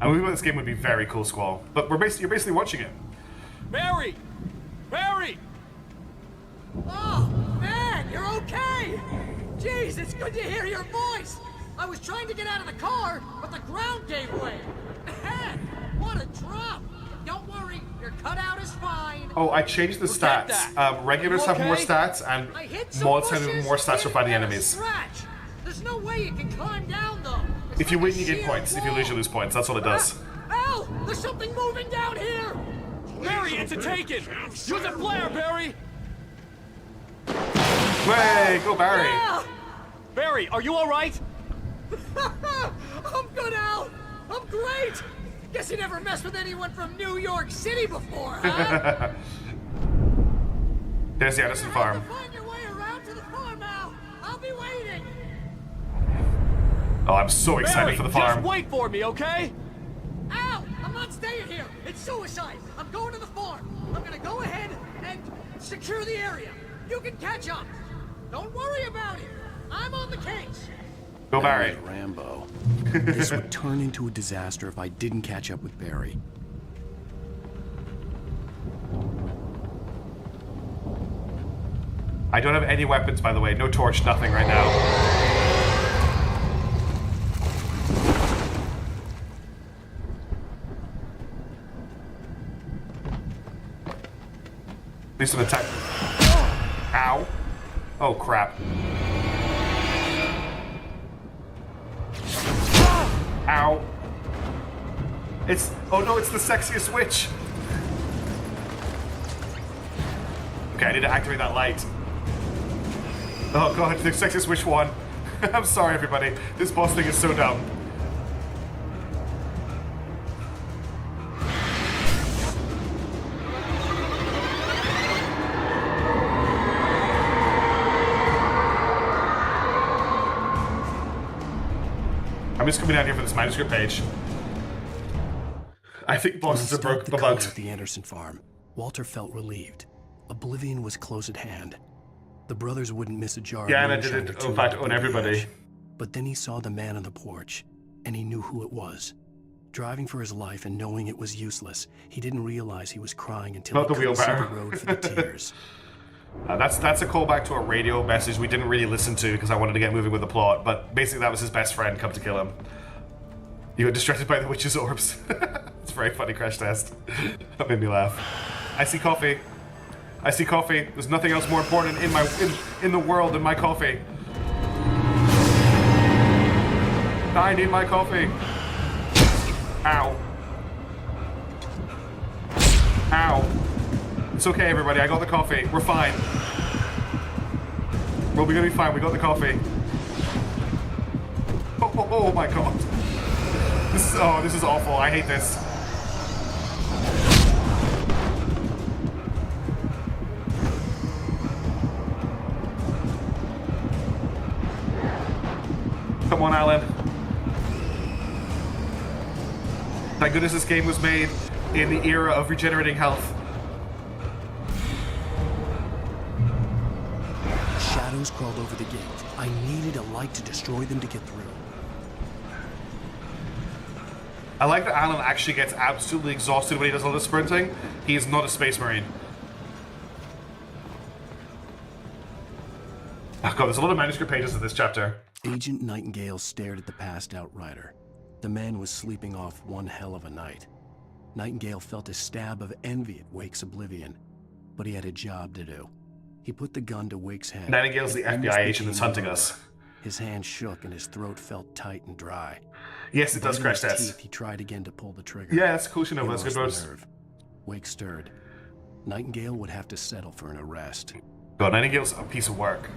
A movie about this game would be very cool, Squall. But you're basically watching it. Barry! Barry! Oh, man, you're okay! Jeez, it's good to hear your voice! I was trying to get out of the car, but the ground gave way. Man, what a drop! Don't worry, your cutout is fine. Oh, I changed the Forget stats. that. Regulars You have more okay? stats, and I hit some mods have bushes, more stats for finding didn't get a enemies. Scratch. There's no way you can climb down, though. It's If you like win, a you get sheer points. If you lose, you wall. lose points. That's all it does. Al, there's something moving down here! Barry, it's a taken! Use a flare, Barry! Way, go Barry! Yeah. Barry, are you all right? I'm good, Al! I'm great! Guess you never messed with anyone from New York City before, huh? There's the Anderson farm. Find your way around to the farm, Al! I'll be waiting! Oh, I'm so excited Barry, for the farm. just wait for me, okay? Al! I'm not staying here! It's suicide! I'm going to the farm! I'm gonna go ahead and secure the area! You can catch up! Don't worry about it! I'm on the case! Go Barry. Rambo. This would turn into a disaster if I didn't catch up with Barry. I don't have any weapons, by the way. No torch, nothing right now. At least an attack. Ow. Oh, crap. Ow. Oh no, it's the sexiest witch. Okay, I need to activate that light. Oh god, the sexiest witch won. I'm sorry, everybody. This boss thing is so dumb. I'm just coming down here for this manuscript page. I think bosses are When he stopped the bugged. car at the Anderson farm, Walter felt relieved. Oblivion was close at hand. The brothers wouldn't miss a jar. Yeah, of and I moonshine did or it, two in fact, at the own booty everybody. ash. But then he saw the man on the porch, and he knew who it was. Driving for his life and knowing it was useless, he didn't realize he was crying until Not he the couldn't see the wheelbarrow. road for the tears. That's a callback to a radio message we didn't really listen to because I wanted to get moving with the plot, but basically that was his best friend come to kill him. You got distracted by the witch's orbs. It's a very funny crash test. That made me laugh. I see coffee. I see coffee. There's nothing else more important in the world than my coffee. I need my coffee. Ow. Ow. It's okay, everybody. I got the coffee. We're fine. We're gonna be fine. We got the coffee. Oh my god. This is awful. I hate this. Come on, Alan. Thank goodness this game was made in the era of regenerating health. Shadows crawled over the gate. I needed a light to destroy them to get through. I like that Alan actually gets absolutely exhausted when he does all the sprinting. He is not a space marine. Oh god, there's a lot of manuscript pages in this chapter. Agent Nightingale stared at the passed out rider. The man was sleeping off one hell of a night. Nightingale felt a stab of envy at Wake's oblivion, but he had a job to do. He put the gun to Wake's head. Nightingale's the FBI agent that's hunting us. His hand shook and his throat felt tight and dry. Yes, it does crash Biting his test. teeth, he tried again to pull the trigger. Yeah, that's cool. That's good He notes. lost the nerve. Wake stirred. Nightingale would have to settle for an arrest. God, Nightingale's a piece of work.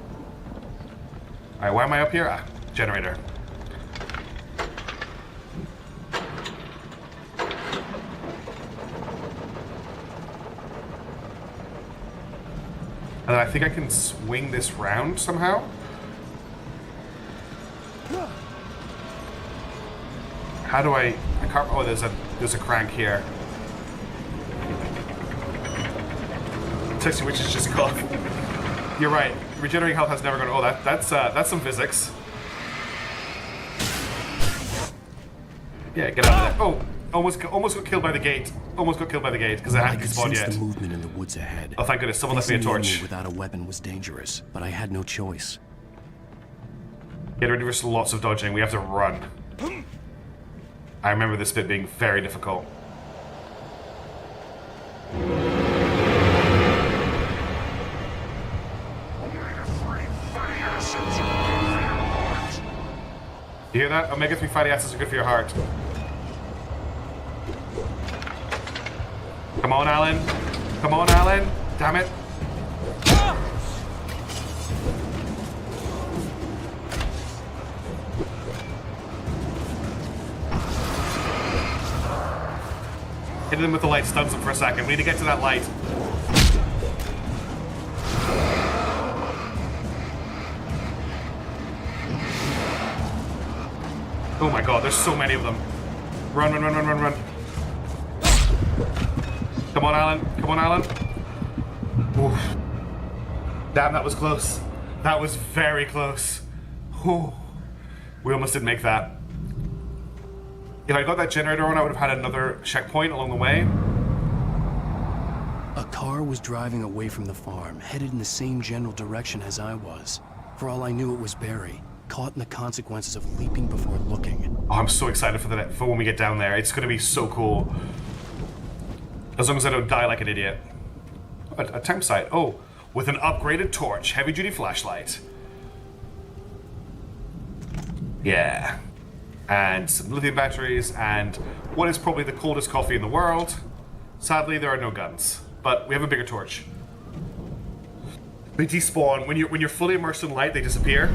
Alright, why am I up here? Ah, generator. And I think I can swing this round somehow. How do I can't, oh, there's a crank here. Texture which is just gone. You're right. Regenerating health has never gone. Oh, that's some physics. Yeah, get out of there. Oh, almost got killed by the gate. Almost got killed by the gate because I hadn't despawned yet. The movement in the woods ahead. Oh, thank goodness! Someone left me a torch. Without a weapon was dangerous, but I had no choice. Get ready for lots of dodging. We have to run. I remember this bit being very difficult. You hear that? Omega-3 fatty acids are good for your heart. Come on, Alan. Come on, Alan. Damn it. Hitting them with the light stuns them for a second. We need to get to that light. Oh my god, there's so many of them. Run, run, run, run, run, run. Come on, Alan. Come on, Alan. Oof. Damn, that was close. That was very close. Ooh. We almost didn't make that. If I got that generator on, I would have had another checkpoint along the way. A car was driving away from the farm, headed in the same general direction as I was. For all I knew, it was Barry, caught in the consequences of leaping before looking. Oh, I'm so excited for when we get down there. It's going to be so cool. As long as I don't die like an idiot. A temp site. Oh, with an upgraded torch, heavy-duty flashlight. Yeah. And some lithium batteries, and what is probably the coldest coffee in the world. Sadly, there are no guns, but we have a bigger torch. They despawn. When you're fully immersed in light, they disappear.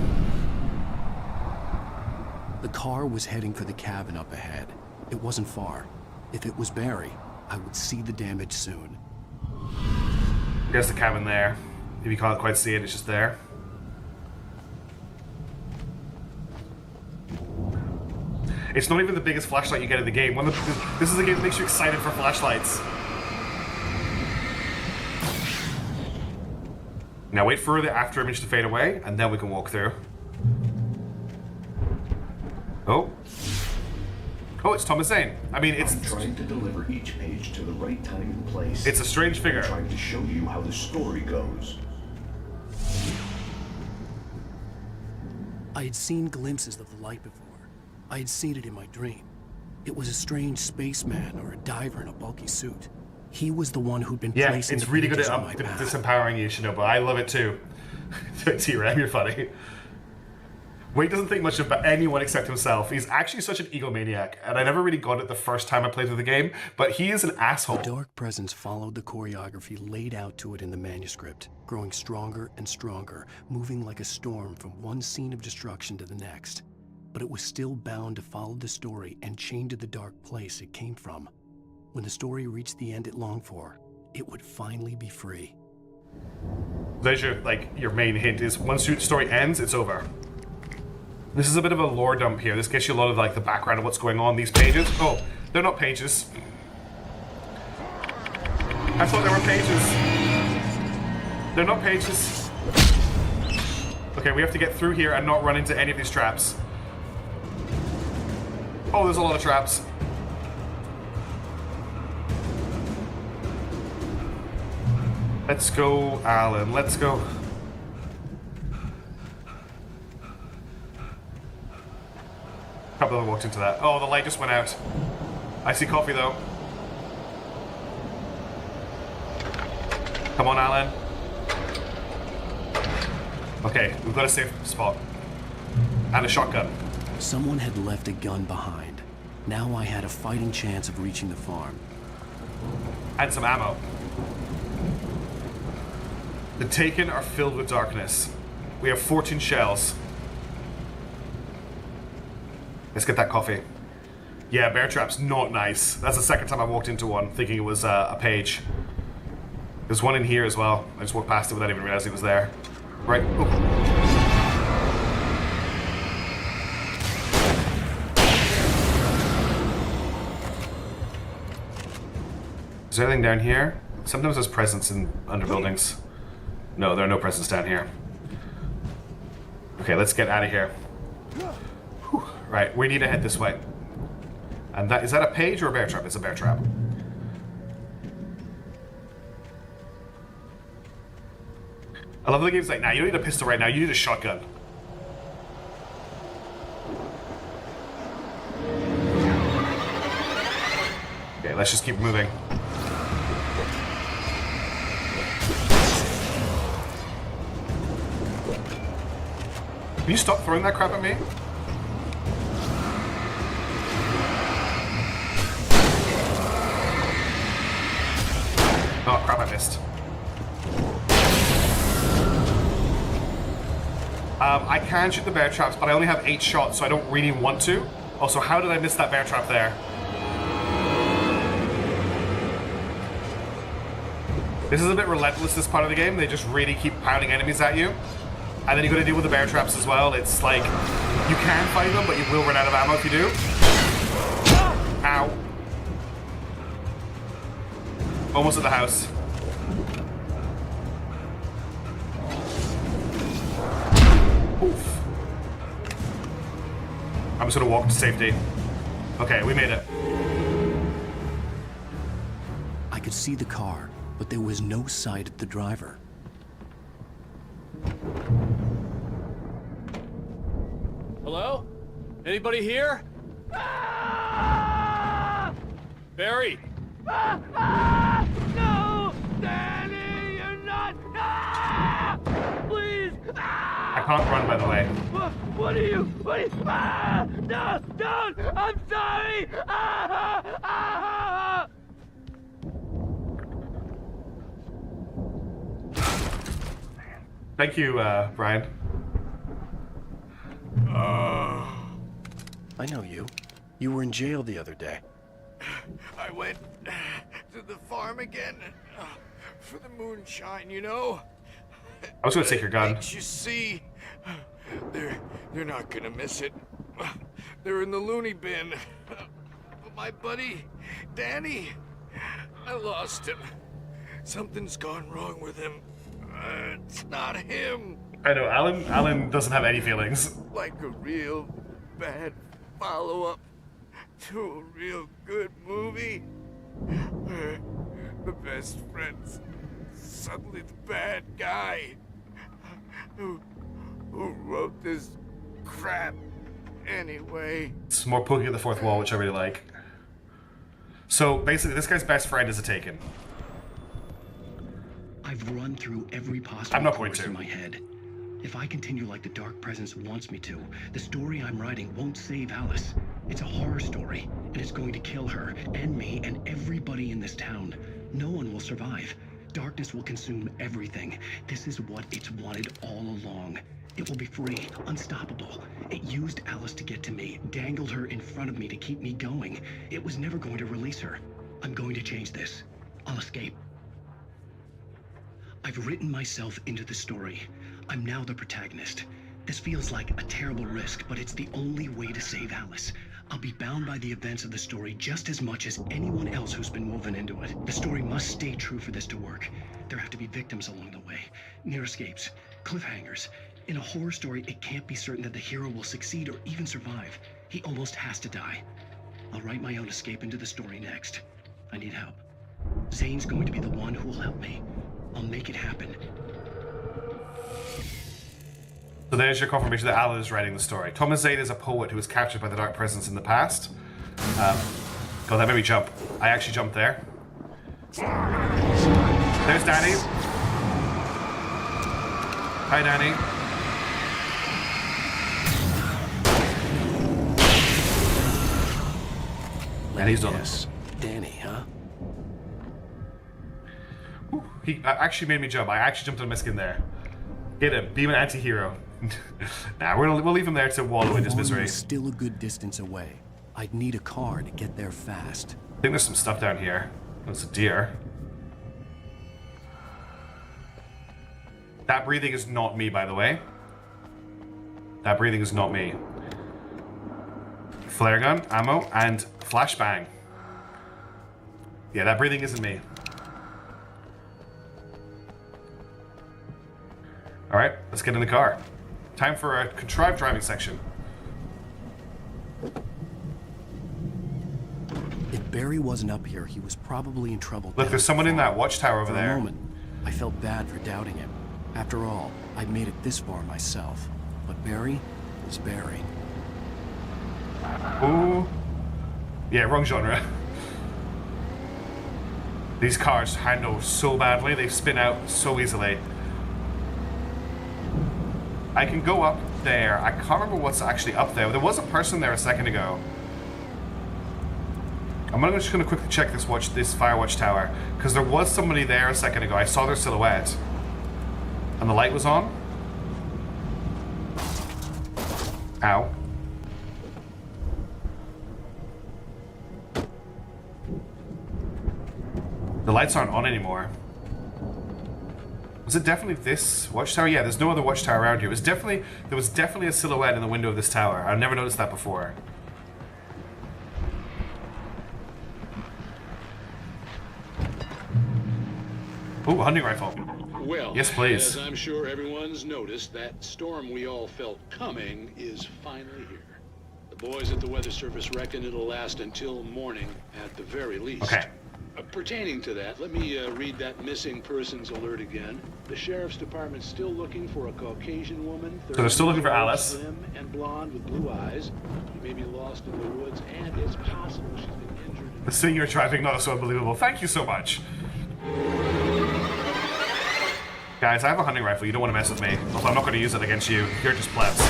The car was heading for the cabin up ahead. It wasn't far. If it was Barry, I would see the damage soon. There's the cabin there. If you can't quite see it, it's just there. It's not even the biggest flashlight you get in the game. This is a game that makes you excited for flashlights. Now wait for the after image to fade away, and then we can walk through. Oh. Oh, it's Thomas Zane. I mean, it's... I'm trying to deliver each page to the right time and place. It's a strange figure. I'm trying to show you how the story goes. I had seen glimpses of the light before. I had seen it in my dream. It was a strange spaceman or a diver in a bulky suit. He was the one who'd been placing it's the really good pages at on my path. disempowering you, Shinobu. I love it too. T-Ram, you're funny. Wade doesn't think much about anyone except himself. He's actually such an egomaniac, and I never really got it the first time I played through the game, but he is an asshole. The dark presence followed the choreography laid out to it in the manuscript, growing stronger and stronger, moving like a storm from one scene of destruction to the next. But it was still bound to follow the story and chained to the dark place it came from. When the story reached the end it longed for, it would finally be free. There's your main hint is once the story ends, it's over. This is a bit of a lore dump here. This gets you a lot of the background of what's going on. These pages. Oh, they're not pages. I thought they were pages. They're not pages. Okay, we have to get through here and not run into any of these traps. Oh, there's a lot of traps. Let's go, Alan. Let's go. Can't believe I walked into that. Oh, the light just went out. I see coffee, though. Come on, Alan. Okay, we've got a safe spot. And a shotgun. Someone had left a gun behind. Now I had a fighting chance of reaching the farm. And some ammo. The Taken are filled with darkness. We have 14 shells. Let's get that coffee. Yeah, bear trap's not nice. That's the second time I walked into one, thinking it was a page. There's one in here as well. I just walked past it without even realizing it was there. Right. Oh. Is there anything down here? Sometimes there's presents in under buildings. No, there are no presents down here. Okay, let's get out of here. Whew. Right, we need to head this way. And that is that a page or a bear trap? It's a bear trap. I love the game's like, nah, you don't need a pistol right now, you need a shotgun. Okay, let's just keep moving. Can you stop throwing that crap at me? Oh crap, I missed. I can shoot the bear traps, but I only have 8 shots, so I don't really want to. Also, how did I miss that bear trap there? This is a bit relentless, this part of the game. They just really keep pounding enemies at you. And then you gotta deal with the bear traps as well. It's like, you can fight them, but you will run out of ammo if you do. Ow. Almost at the house. Oof. I'm just gonna walk to safety. Okay, we made it. I could see the car, but there was no sight of the driver. Hello? Anybody here? Barry! No! Danny, you're not! Please! I can't run, by the way. What are you? No! Don't! I'm sorry! Thank you, Brian. I know you. You were in jail the other day. I went to the farm again for the moonshine, you know? I was gonna take your gun. Makes you see, they're not gonna miss it. They're in the loony bin. But my buddy, Danny, I lost him. Something's gone wrong with him. It's not him. I know, Alan doesn't have any feelings. Like a real bad follow-up to a real good movie. Where the best friend's suddenly the bad guy who wrote this trap. Anyway. It's more poking at the fourth wall, which I really like. So basically, this guy's best friend is a Taken. I've run through every possible I'm not going course to. in my head. If I continue like the Dark Presence wants me to, the story I'm writing won't save Alice. It's a horror story, and it's going to kill her, and me, and everybody in this town. No one will survive. Darkness will consume everything. This is what it's wanted all along. It will be free, unstoppable. It used Alice to get to me, dangled her in front of me to keep me going. It was never going to release her. I'm going to change this. I'll escape. I've written myself into the story. I'm now the protagonist. This feels like a terrible risk, but it's the only way to save Alice. I'll be bound by the events of the story just as much as anyone else who's been woven into it. The story must stay true for this to work. There have to be victims along the way, near escapes, cliffhangers. In a horror story, it can't be certain that the hero will succeed or even survive. He almost has to die. I'll write my own escape into the story next. I need help. Zane's going to be the one who will help me. I'll make it happen. So there's your confirmation that Alan is writing the story. Thomas Zane is a poet who was captured by the Dark Presence in the past. God, that made me jump. I actually jumped there. There's Danny. Hi, Danny. And he's done this. Danny, huh? Ooh, he actually made me jump. I actually jumped on Miskin there. Get him. Be an anti-hero. Nah, we'll leave him there to wallow in his misery. Still a good distance away. I'd need a car to get there fast. I think there's some stuff down here. There's a deer. That breathing is not me, by the way. That breathing is not me. Flare gun, ammo, and flashbang. Yeah, that breathing isn't me. Alright, let's get in the car. Time for a contrived driving section. If Barry wasn't up here, he was probably in trouble. Look, there's someone in that watchtower over For a there. moment, I felt bad for doubting him. After all, I'd made it this far myself. But Barry was Barry. Ooh. Yeah, wrong genre. These cars handle so badly, they spin out so easily. I can go up there. I can't remember what's actually up there. There was a person there a second ago. I'm just going to quickly check this Firewatch tower, because there was somebody there a second ago. I saw their silhouette, and the light was on. Ow. The lights aren't on anymore. Was it definitely this watchtower? Yeah, there's no other watchtower around here. There was definitely a silhouette in the window of this tower. I've never noticed that before. Ooh, hunting rifle. Well, yes, please. As I'm sure everyone's noticed, that storm we all felt coming is finally here. The boys at the Weather Service reckon it'll last until morning at the very least. Okay. Pertaining to that, let me read that missing persons alert again. The Sheriff's Department's still looking for a Caucasian woman. So they're still looking for Alice. Slim and blonde with blue eyes. She may be lost in the woods, and it's possible she's been injured. The scene you're driving, not so unbelievable. Thank you so much. Guys, I have a hunting rifle. You don't want to mess with me. Although I'm not going to use it against you. You're just plebs.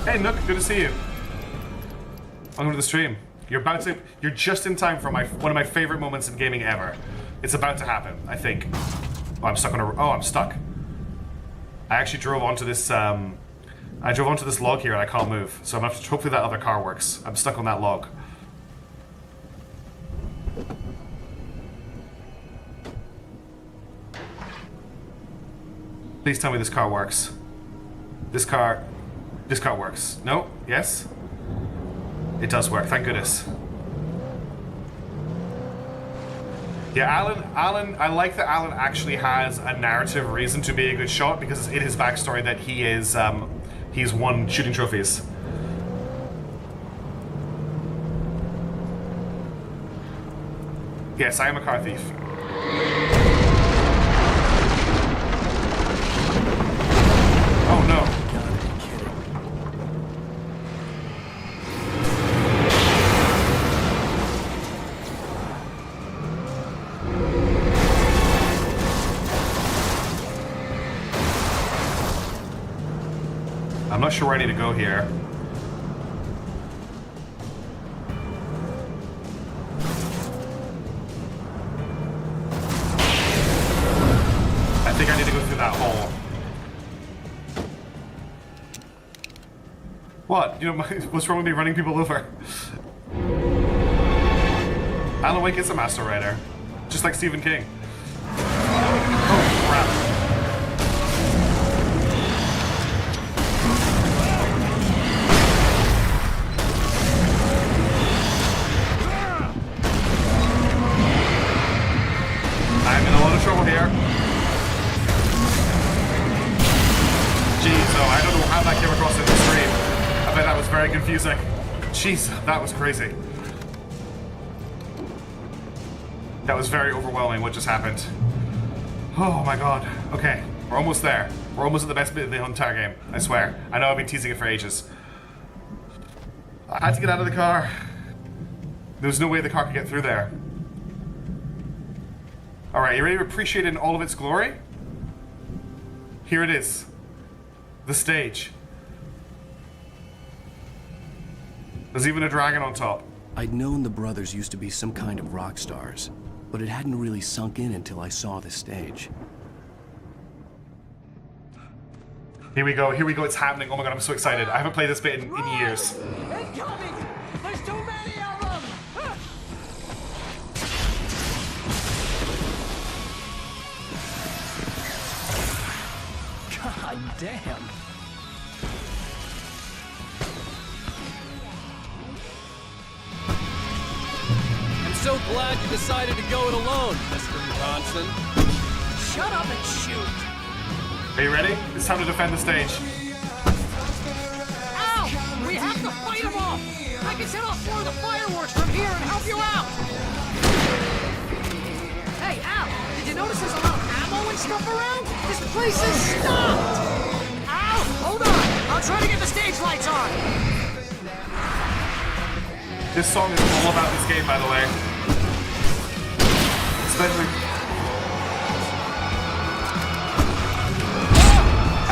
Hey, Nook, good to see you. Welcome to the stream. You're just in time for one of my favorite moments in gaming ever. It's about to happen, I think. Oh, I'm stuck on I'm stuck. I actually drove onto this, I drove onto this log here and I can't move. So I'm gonna have to, hopefully that other car works. I'm stuck on that log. Please tell me this car works. This car works. No? Yes? It does work, thank goodness. Yeah, Alan, I like that Alan actually has a narrative reason to be a good shot because it's in his backstory that he is, he's won shooting trophies. Yes, I am a car thief. Oh no. I'm not sure where I need to go here. I think I need to go through that hole. What? You know, what's wrong with me running people over? Alan Wake is a master writer. Just like Stephen King. Oh, crap. I'm in a lot of trouble here. Jeez, oh, I don't know how that came across in the stream. I bet that was very confusing. Jeez, that was crazy. That was very overwhelming what just happened. Oh my god. Okay, we're almost there. We're almost at the best bit of the entire game, I swear. I know I've been teasing it for ages. I had to get out of the car. There was no way the car could get through there. Alright, you ready to appreciate it in all of its glory? Here it is. The stage. There's even a dragon on top. I'd known the brothers used to be some kind of rock stars, but it hadn't really sunk in until I saw the stage. Here we go, it's happening. Oh my god, I'm so excited. I haven't played this bit in years. Incoming! There's too many of them! God damn. I'm so glad you decided to go it alone, Mr. Johnson. Shut up and shoot! Are you ready? It's time to defend the stage. Ow! We have to fight them off! I can set off more of the fireworks from here and help you out! Hey, Al! Did you notice there's a lot of ammo and stuff around? This place is stopped! Ow! Hold on! I'll try to get the stage lights on! This song is all about this game, by the way. Especially...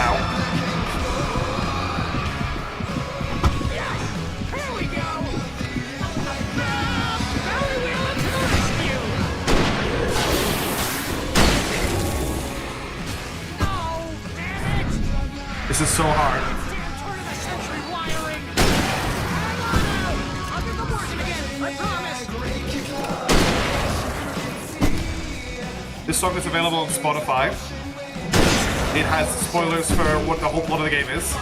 Ow. Yes! Here we go! Barry Wheeler to the rescue! No! Damn it! This is so hard. Damn turn of the century wiring! Hang on out! I'll get them working again, I promise! This song is available on Spotify. It has spoilers for what the whole plot of the game is.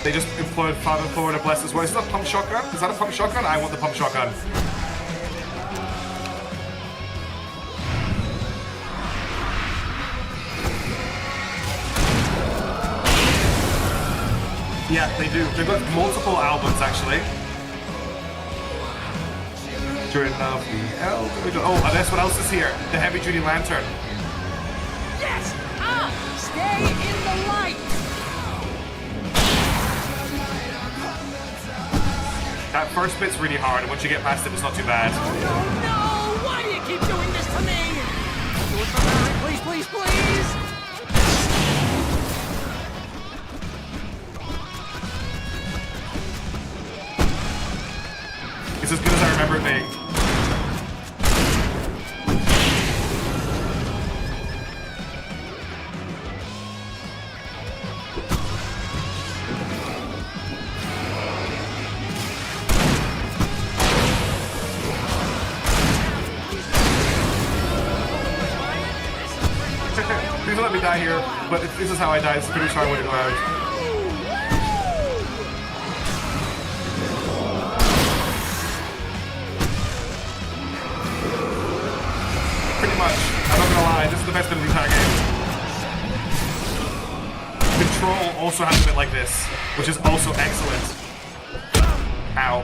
They just employed Father Thor to bless his wife. Is that a pump shotgun? Is that a pump shotgun? I want the pump shotgun. Yeah, they do. They've got multiple albums, actually. During the oh, and that's what else is here. The heavy-duty lantern. Yes! Ah! Stay in the light! That first bit's really hard, and once you get past it, it's not too bad. Oh no! Why do you keep doing this to me? Do it for Barry, please, please, please! It's as good as I remember it being. Please don't let me die here, but if this is how I die, it's pretty hard way to go out. has been the entire game. Control also has a bit like this, which is also excellent. Ow.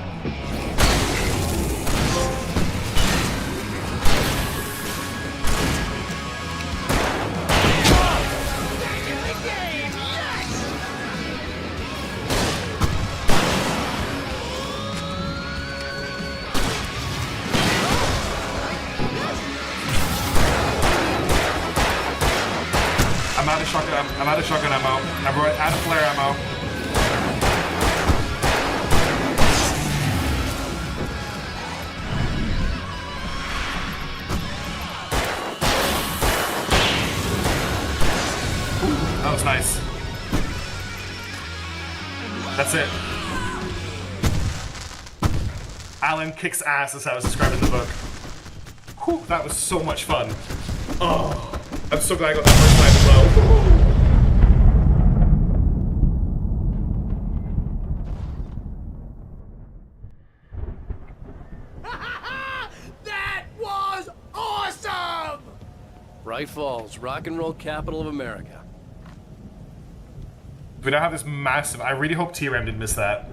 I'm out of shotgun ammo. I'm out of flare ammo. Ooh, that was nice. That's it. Alan kicks ass, as I was described in the book. Whew, that was so much fun. Oh. I'm so glad I got that first time as well. That was awesome! Bright Falls, rock and roll capital of America. We now have this massive. I really hope TRM didn't miss that.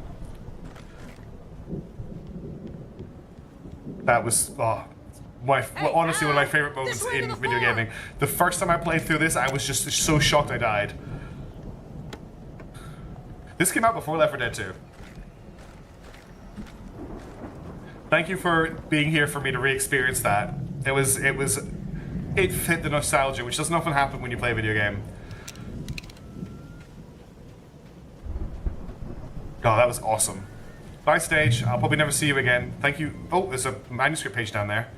That was honestly one of my favorite moments in video gaming. The first time I played through this, I was just so shocked I died. This came out before Left 4 Dead 2. Thank you for being here for me to re-experience that. It fit the nostalgia, which doesn't often happen when you play a video game. Oh, that was awesome. Bye, stage. I'll probably never see you again. Thank you. Oh, there's a manuscript page down there.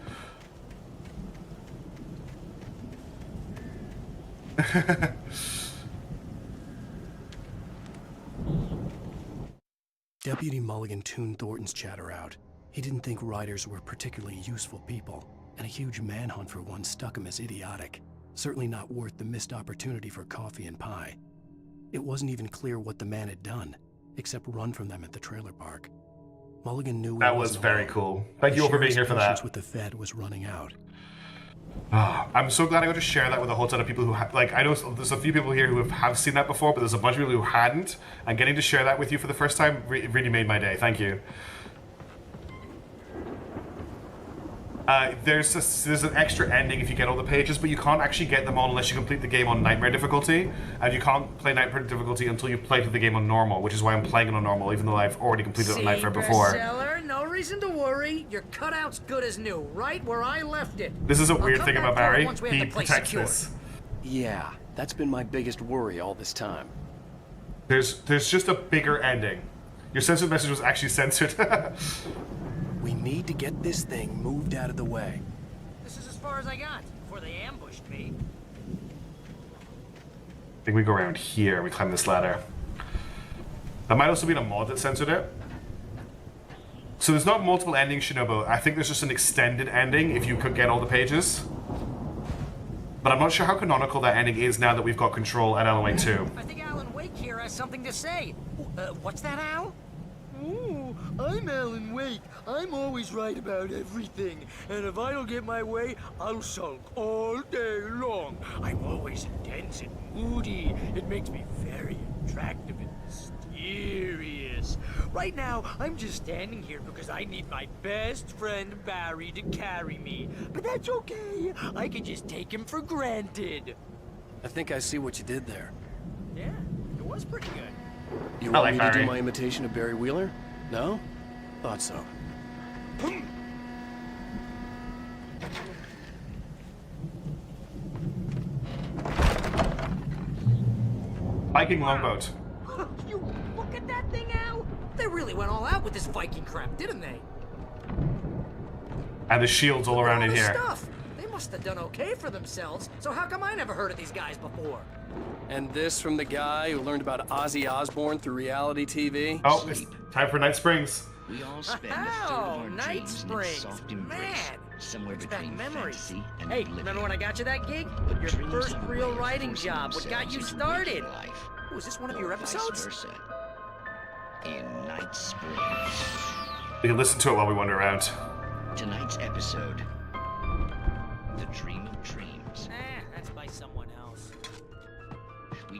Deputy Mulligan tuned Thornton's chatter out. He didn't think riders were particularly useful people, and a huge manhunt for one struck him as idiotic. Certainly not worth the missed opportunity for coffee and pie. It wasn't even clear what the man had done, except run from them at the trailer park. Mulligan knew that was very cool. Thank you all for being here for that. With the Fed was running out. Oh, I'm so glad I got to share that with a whole ton of people who I know there's a few people here who have seen that before, but there's a bunch of people who hadn't, and getting to share that with you for the first time really made my day. Thank you. There's an extra ending if you get all the pages, but you can't actually get them all unless you complete the game on Nightmare difficulty, and you can't play Nightmare difficulty until you play through the game on normal, which is why I'm playing it on normal, even though I've already completed it on Nightmare before. Bestseller, no reason to worry. Your cutout's good as new, right where I left it. This is a weird thing about Barry. He protects protects this. Yeah, that's been my biggest worry all this time. There's just a bigger ending. Your censored message was actually censored. We need to get this thing moved out of the way. This is as far as I got before they ambushed me. I think we go around here. We climb this ladder. That might also be a mod that censored it. So there's not multiple endings, Shinobu. I think there's just an extended ending if you could get all the pages. But I'm not sure how canonical that ending is now that we've got control at Alan Wake 2. I think Alan Wake here has something to say. What's that, Al? Ooh, I'm Alan Wake. I'm always right about everything. And if I don't get my way, I'll sulk all day long. I'm always intense and moody. It makes me very attractive and mysterious. Right now, I'm just standing here because I need my best friend Barry to carry me. But that's okay. I can just take him for granted. I think I see what you did there. Yeah, it was pretty good. You want me to do my imitation of Barry Wheeler? No? Thought so. Viking longboat. You look at that thing, Al. They really went all out with this Viking crap, didn't they? And the shields all around in here. Stuff. They must have done okay for themselves. So how come I never heard of these guys before? And this from the guy who learned about Ozzy Osbourne through reality TV? Oh, it's time for Night Springs. We all spend a third of our Night dreams in a Springs. soft embrace, Man, somewhere brings back between memories. fantasy and Hey, oblivion. remember when I got you that gig? But Your dreams first have a real way of writing forcing job. What got themselves you into started? waking life, Oh, is this one of your or vice episodes? versa. In Night Springs. We can listen to it while we wander around. Tonight's episode: The Dream of Dreams. That's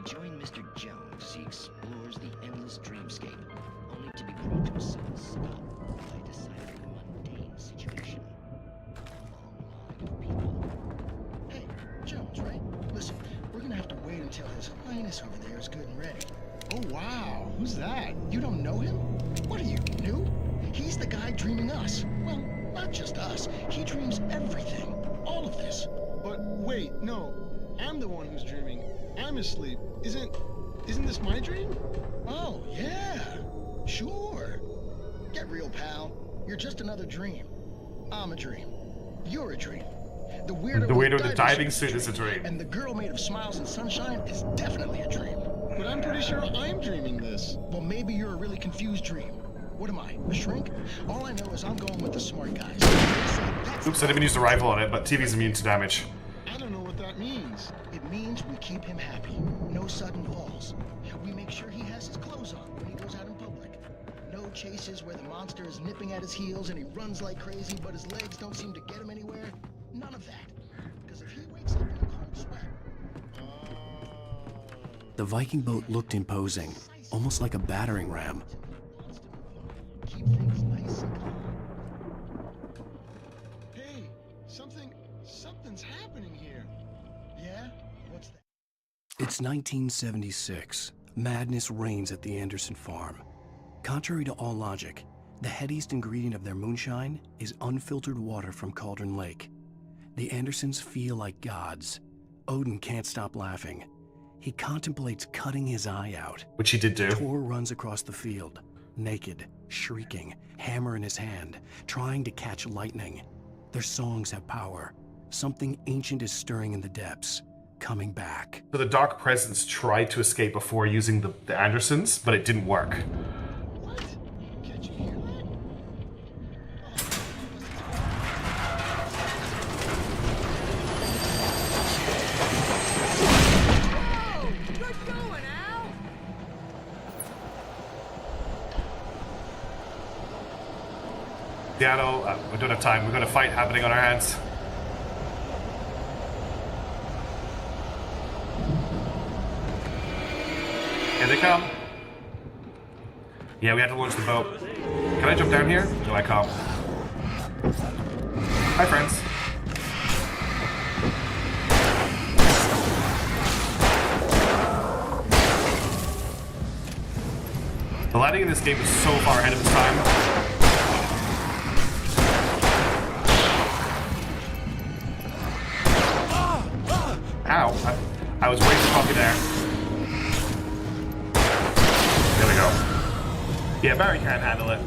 join Mr. Jones as he explores the endless dreamscape, only to be brought to a sudden stop by a decidedly mundane situation. A long line of people. Hey, Jones, right? Listen, we're gonna have to wait until His Highness over there is good and ready. Oh, wow. Who's that? You don't know him? What are you, new? He's the guy dreaming us. Well, not just us. He dreams everything. All of this. But wait, no. I'm the one who's dreaming. I'm asleep. Isn't this my dream? Oh, yeah. Sure. Get real, pal. You're just another dream. I'm a dream. You're a dream. The weirdo with the diving suit is a dream. And the girl made of smiles and sunshine is definitely a dream. But I'm pretty sure I'm dreaming this. Well, maybe you're a really confused dream. What am I, a shrink? All I know is I'm going with the smart guys. Oops, I didn't even use the rifle on it, but TV's immune to damage. I don't know what that means. It means we keep him happy. No sudden falls. We make sure he has his clothes on when he goes out in public. No chases where the monster is nipping at his heels and he runs like crazy, but his legs don't seem to get him anywhere. None of that. Because if he wakes up in a cold sweat... The Viking boat looked imposing, almost like a battering ram. Keep things nice and calm. Hey, something's happening here. Yeah? What's that? It's 1976. Madness reigns at the Anderson farm. Contrary to all logic, the headiest ingredient of their moonshine is unfiltered water from Cauldron Lake. The Andersons feel like gods. Odin can't stop laughing. He contemplates cutting his eye out. Which he did do. Tor runs across the field, naked, shrieking, hammer in his hand, trying to catch lightning. Their songs have power. Something ancient is stirring in the depths, coming back. So the Dark Presence tried to escape before using the Andersons, but it didn't work. Seattle, we don't have time. We've got a fight happening on our hands. Here they come. Yeah, we had to launch the boat. Can I jump down here? No, I can't. Hi, friends. The lighting in this game is so far ahead of its time. Ow. I was way too cocky there. There we go. Yeah, Barry can't handle it.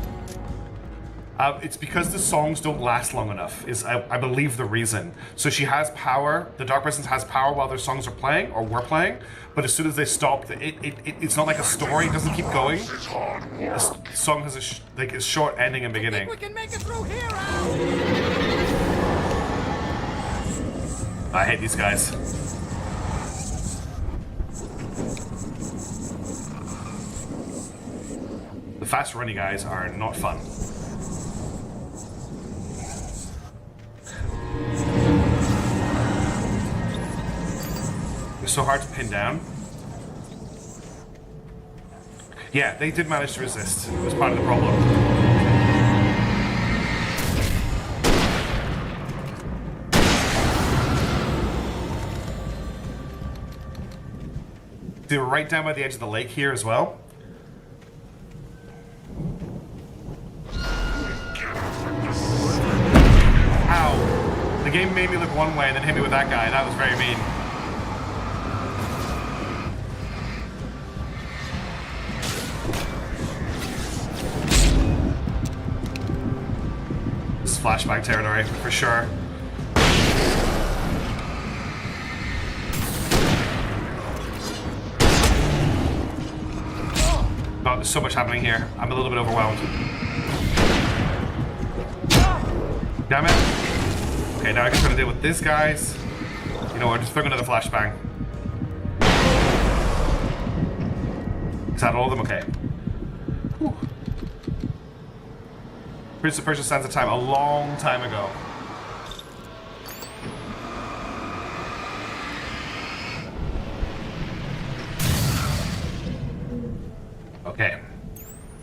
It's because the songs don't last long enough, is I believe the reason. So she has power, the Dark Presence has power while their songs are playing, or were playing, but as soon as they stop, it's not like a story, it doesn't keep going. The song has a short ending and beginning. We can make it through here, I hate these guys. The fast running guys are not fun. They're so hard to pin down. Yeah, they did manage to resist. It was part of the problem. They were right down by the edge of the lake here as well. Ow. The game made me look one way and then hit me with that guy. That was very mean. This is flashback territory, for sure. Oh, there's so much happening here. I'm a little bit overwhelmed. Damn it. Okay, now I can try to deal with these guys. You know what, just throw another flashbang. Is that all of them? Okay. Whew. Prince of Persia Sands of Time, a long time ago. Okay.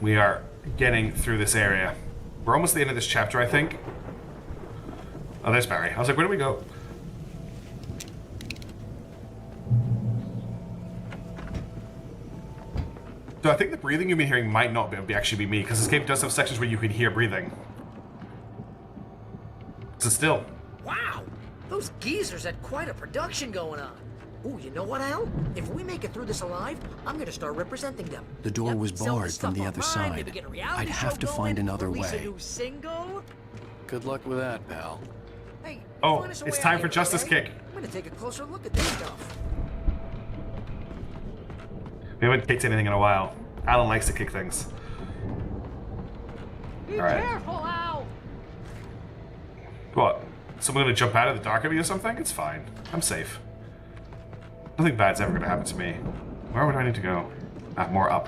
We are getting through this area. We're almost at the end of this chapter, I think. Oh, there's Barry. I was like, where do we go? So I think the breathing you've been hearing might not be actually be me, because this game does have sections where you can hear breathing. So still. Wow! Those geezers had quite a production going on. Ooh, you know what, Al? If we make it through this alive, I'm gonna start representing them. The door was sell barred from the other online, maybe side. get a reality I'd have show to going, find another release a way. new single. Good luck with that, pal. Hey, Oh, find us a it's way time out for here, Justice okay? Kick. I'm gonna take a closer look at this stuff. We haven't kicked anything in a while. Alan likes to kick things. Be Alright. careful, Al! What? Someone gonna jump out of the dark at me or something? It's fine. I'm safe. Nothing bad's ever gonna happen to me. Where would I need to go? Ah, more up.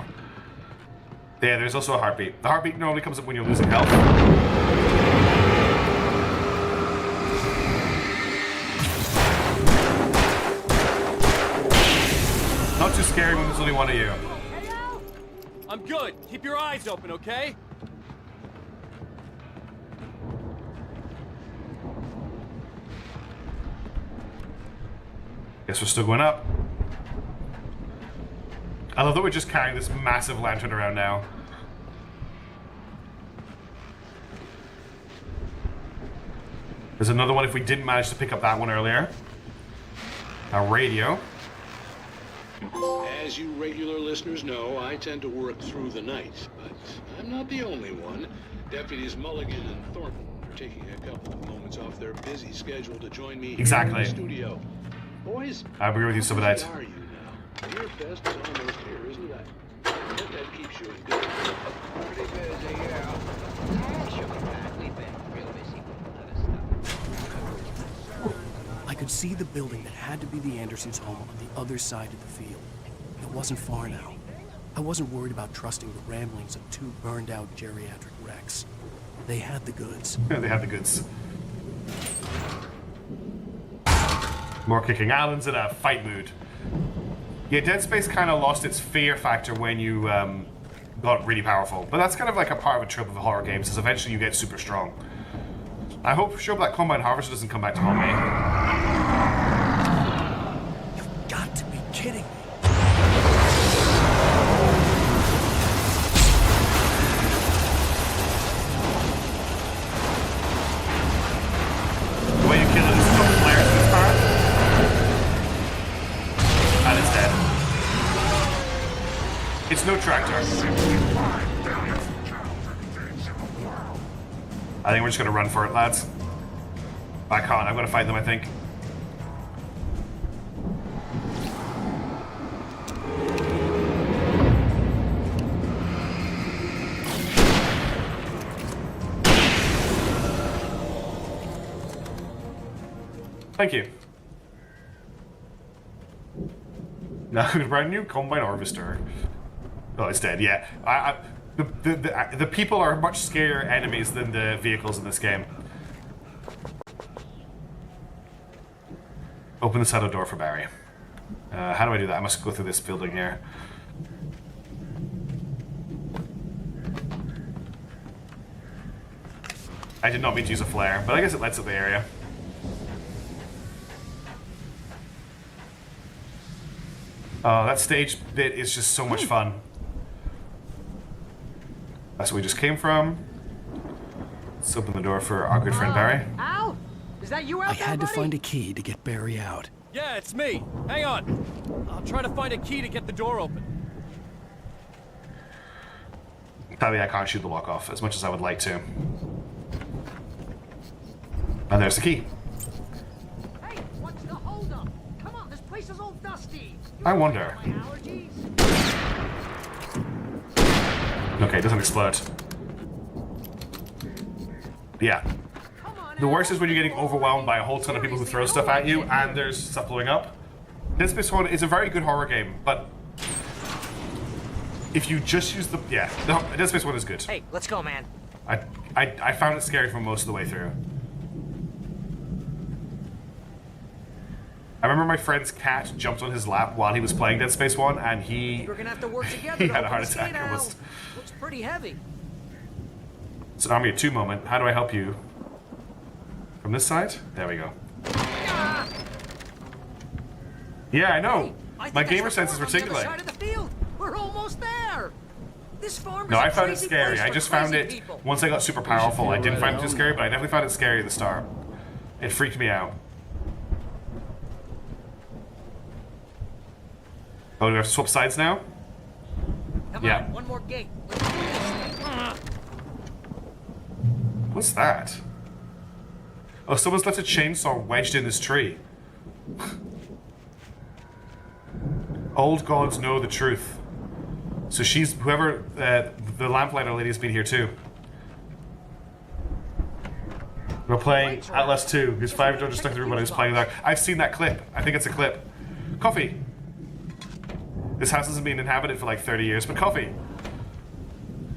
Yeah, there's also a heartbeat. The heartbeat normally comes up when you're losing health. Not too scary when there's only one of you. I'm good. Keep your eyes open, okay? Guess we're still going up. I love that we're just carrying this massive lantern around now. There's another one if we didn't manage to pick up that one earlier. A radio. As you regular listeners know, I tend to work through the night, but I'm not the only one. Deputies Mulligan and Thornton are taking a couple of moments off their busy schedule to join me Exactly. here in the studio. Boys, I agree with you, some of how that. busy are you now? Your fest is almost here, isn't it? I bet that keeps you in good. Pretty busy, yeah. Actually, Pat, we've been real busy with other stuff. I could see the building that had to be the Andersons' home on the other side of the field. It wasn't far now. I wasn't worried about trusting the ramblings of two burned-out geriatric wrecks. They had the goods. Yeah, they had the goods. More kicking. Alan's in a fight mood. Yeah, Dead Space kind of lost its fear factor when you got really powerful. But that's kind of like a part of a trope of horror games, is eventually you get super strong. I hope that Combine Harvester doesn't come back to haunt me. You've got to be kidding me. The way you kill it is no flares this part. And it's dead. It's no tractor. I think we're just gonna run for it, lads. I can't. I'm gonna fight them, I think. Thank you. Now, brand new Combine Harvester. Oh, it's dead. Yeah, the people are much scarier enemies than the vehicles in this game. Open the saddle door for Barry. How do I do that? I must go through this building here. I did not mean to use a flare, but I guess it lights up the area. Oh, that stage bit is just so much fun. That's where we just came from. Let's open the door for our good friend Barry. Al? Is that you out I there, had to buddy? find a key to get Barry out. Yeah, it's me. Hang on. I'll try to find a key to get the door open. Sadly, I can't shoot the lock off as much as I would like to. And there's the key. Hey, what's the holdup? Come on, this place is all dusty. I wonder. My allergies? Okay, it doesn't explode. Yeah. The worst is when you're getting overwhelmed by a whole ton of people who throw stuff at you and there's stuff blowing up. Dead Space 1 is a very good horror game, but if you just use the... Yeah, Dead Space 1 is good. Hey, let's go, man. I found it scary for most of the way through. I remember my friend's cat jumped on his lap while he was playing Dead Space 1, and We're gonna have to work together. he to had a open heart this attack gate, Al. almost. Looks pretty heavy. It's an Army of Two moment. How do I help you? From this side? There we go. Yeah, I know. My gamer senses were tingling. Side of the field. We're almost there. This farm No, is I a found it crazy scary. place I for just found crazy it, people. once I got super powerful, I didn't find it too scary, but I definitely found it scary at the start. It freaked me out. Oh, do we have to swap sides now? Come Yeah. on, one more gate. Let's do this. What's that? Oh, someone's left a chainsaw wedged in this tree. Old gods know the truth. So she's, whoever, the lamplighter lady's been here too. We're playing Atlas 2. His 5 just stuck through when I was playing that. I've seen that clip. I think it's a clip. Coffee. This house hasn't been inhabited for like 30 years, but coffee.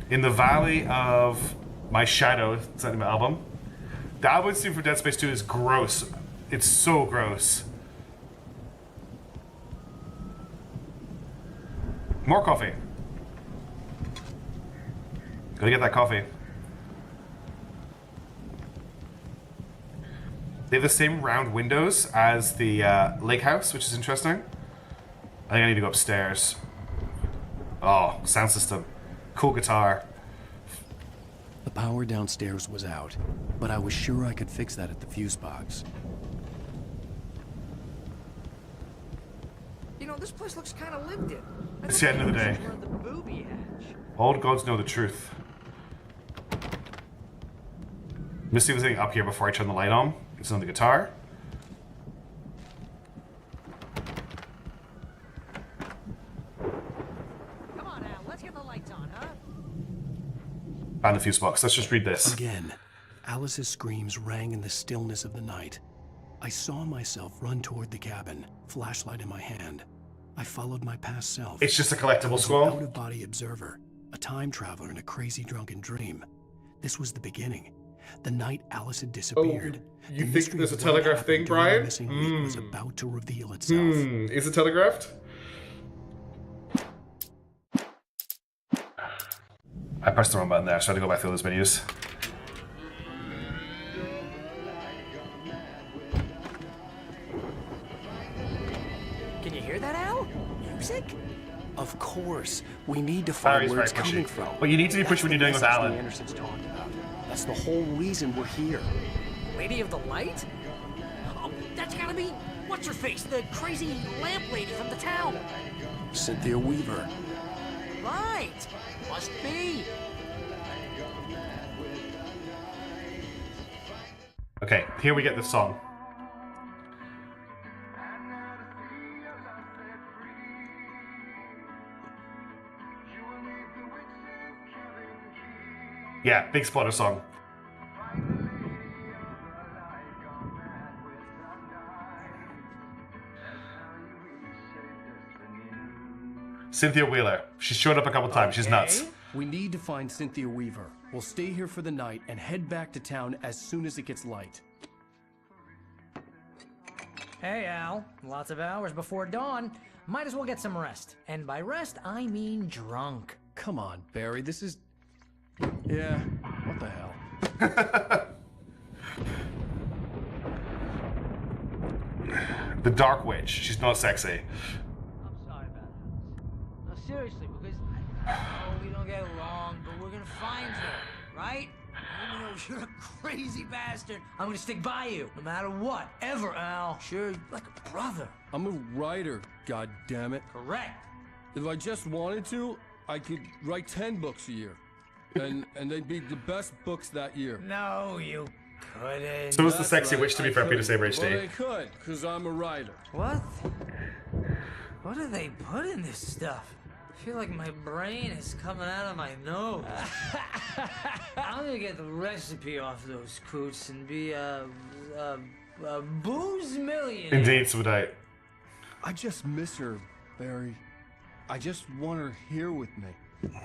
In the Valley of My Shadow, it's the album. The album scene for Dead Space 2 is gross. It's so gross. More coffee. Gotta get that coffee. They have the same round windows as the lake house, which is interesting. I think I need to go upstairs. Oh, sound system. Cool guitar. The power downstairs was out, but I was sure I could fix that at the fuse box. You know, this place looks kind of lived in. It's the end of the day. Where the booby hatch. Old gods know the truth. Misty was anything up here before I turn the light on. It's on the guitar. Come on, Al. Let's get the lights on, huh? Found the fuse box. Let's just read this. Again, Alice's screams rang in the stillness of the night. I saw myself run toward the cabin, flashlight in my hand. I followed my past self. It's just a collectible Squall. scroll. An out-of-body observer, a time traveler in a crazy drunken dream. This was the beginning. The night Alice had disappeared. You think there's a telegraph thing, Brian? Was about to reveal itself. Is it telegraphed? I pressed the wrong button there, so I had to go back through those menus. Can you hear that, Al? Music? Of course. We need to find Barry's where it's very pushy. coming from. But you need to be pushy when you're doing with That's the Alan. message Anderson's talking about. That's the whole reason we're here. Lady of the Light? Oh, that's gotta be what's her face, the crazy lamp lady from the town. Cynthia Weaver. Right. Must be. Okay, here we get the song. Yeah, big spoiler song. Cynthia Wheeler. She's showed up a couple times. She's nuts. We need to find Cynthia Weaver. We'll stay here for the night and head back to town as soon as it gets light. Hey, Al. Lots of hours before dawn. Might as well get some rest. And by rest, I mean drunk. Come on, Barry. This is... Yeah, what the hell? The Dark Witch. She's not sexy. I'm sorry about that. No, seriously, because I know we don't get along, but we're gonna find her, right? Even though you're a crazy bastard, I'm gonna stick by you, no matter what, ever, Al. Sure, like a brother. I'm a writer, goddammit. Correct. If I just wanted to, I could write 10 books a year. And they'd be the best books that year. No, you couldn't. So is the sexy witch, to be fair, Peter Saber Well, HD. they could, because I'm a writer. What? What do they put in this stuff? I feel like my brain is coming out of my nose. I'm gonna get the recipe off those coots and be a booze millionaire. Indeed, so would I. I just miss her, Barry. I just want her here with me.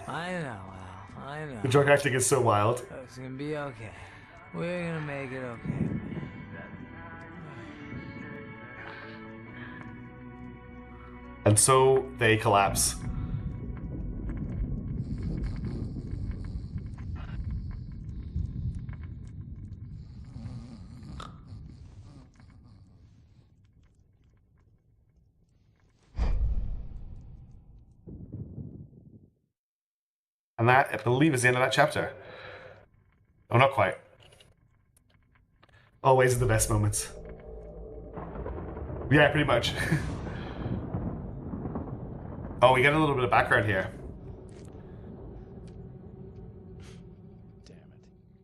I know, Al. I know. The drug acting is so wild. It's gonna be okay. We're gonna make it okay. And so they collapse. And that, I believe, is the end of that chapter. Oh, not quite. Always the best moments. Yeah, pretty much. Oh, we get a little bit of background here. Damn it.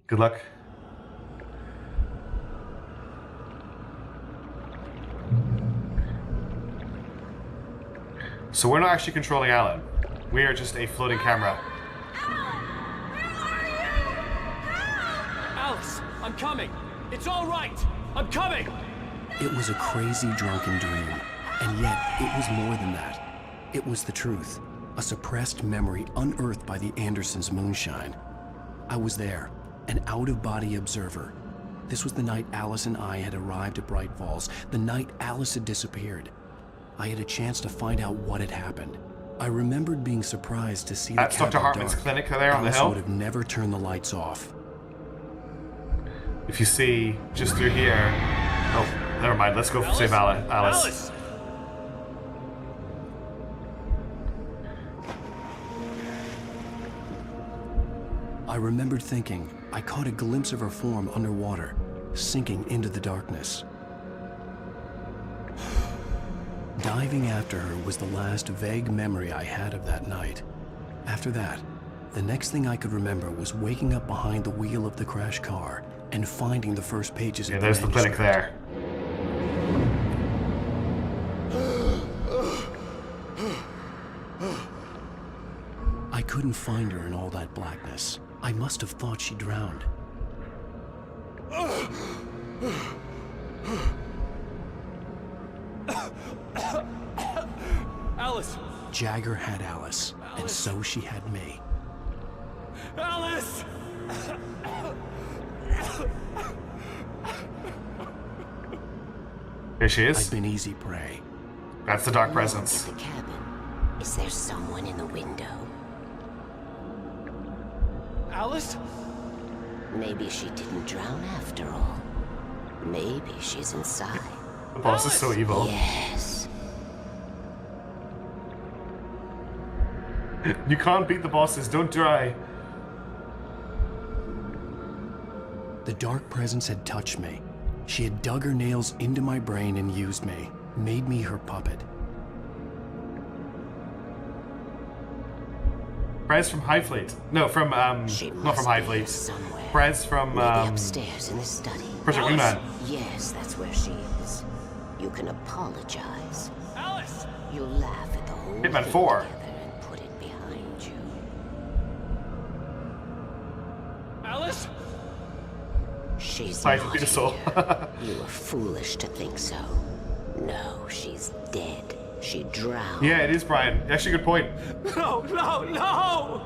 Good luck. So we're not actually controlling Alan. We are just a floating camera. Alice, I'm coming. It's all right. I'm coming. It was a crazy drunken dream, and yet it was more than that. It was the truth, a suppressed memory unearthed by the Andersons' moonshine. I was there, an out-of-body observer. This was the night Alice and I had arrived at Bright Falls, the night Alice had disappeared. I had a chance to find out what had happened. I remembered being surprised to see That's Dr. Hartman's clinic there on the hill. Alice would have never turned the lights off. If you see just through here. Oh, never mind. Let's go save Alice. Alice! I remembered thinking I caught a glimpse of her form underwater, sinking into the darkness. Diving after her was the last vague memory I had of that night. After that, the next thing I could remember was waking up behind the wheel of the crashed car and finding the first pages of the there's the clinic there. I couldn't find her in all that blackness. I must have thought she drowned. Alice! Jagger had Alice, and so she had me. Alice! Here she is. I'd been easy prey. That's the dark presence. Look at the cabin. Is there someone in the window? Alice? Maybe she didn't drown after all. Maybe she's inside. The boss is so evil. Yes. You can't beat the bosses. Don't try. The dark presence had touched me. She had dug her nails into my brain and used me, made me her puppet. Prez from Highfleet. No, from not from Highfleet. Prez from upstairs in the study. Project Wingman. Yes, that's where she is. You can apologize. Alice! You'll laugh at the whole Hitman thing 4. together and put it behind you. Alice? She's Fight not for the soul. here. You were foolish to think so. No, she's dead. She drowned. Yeah, it is, Brian. Actually, good point. No, no, no!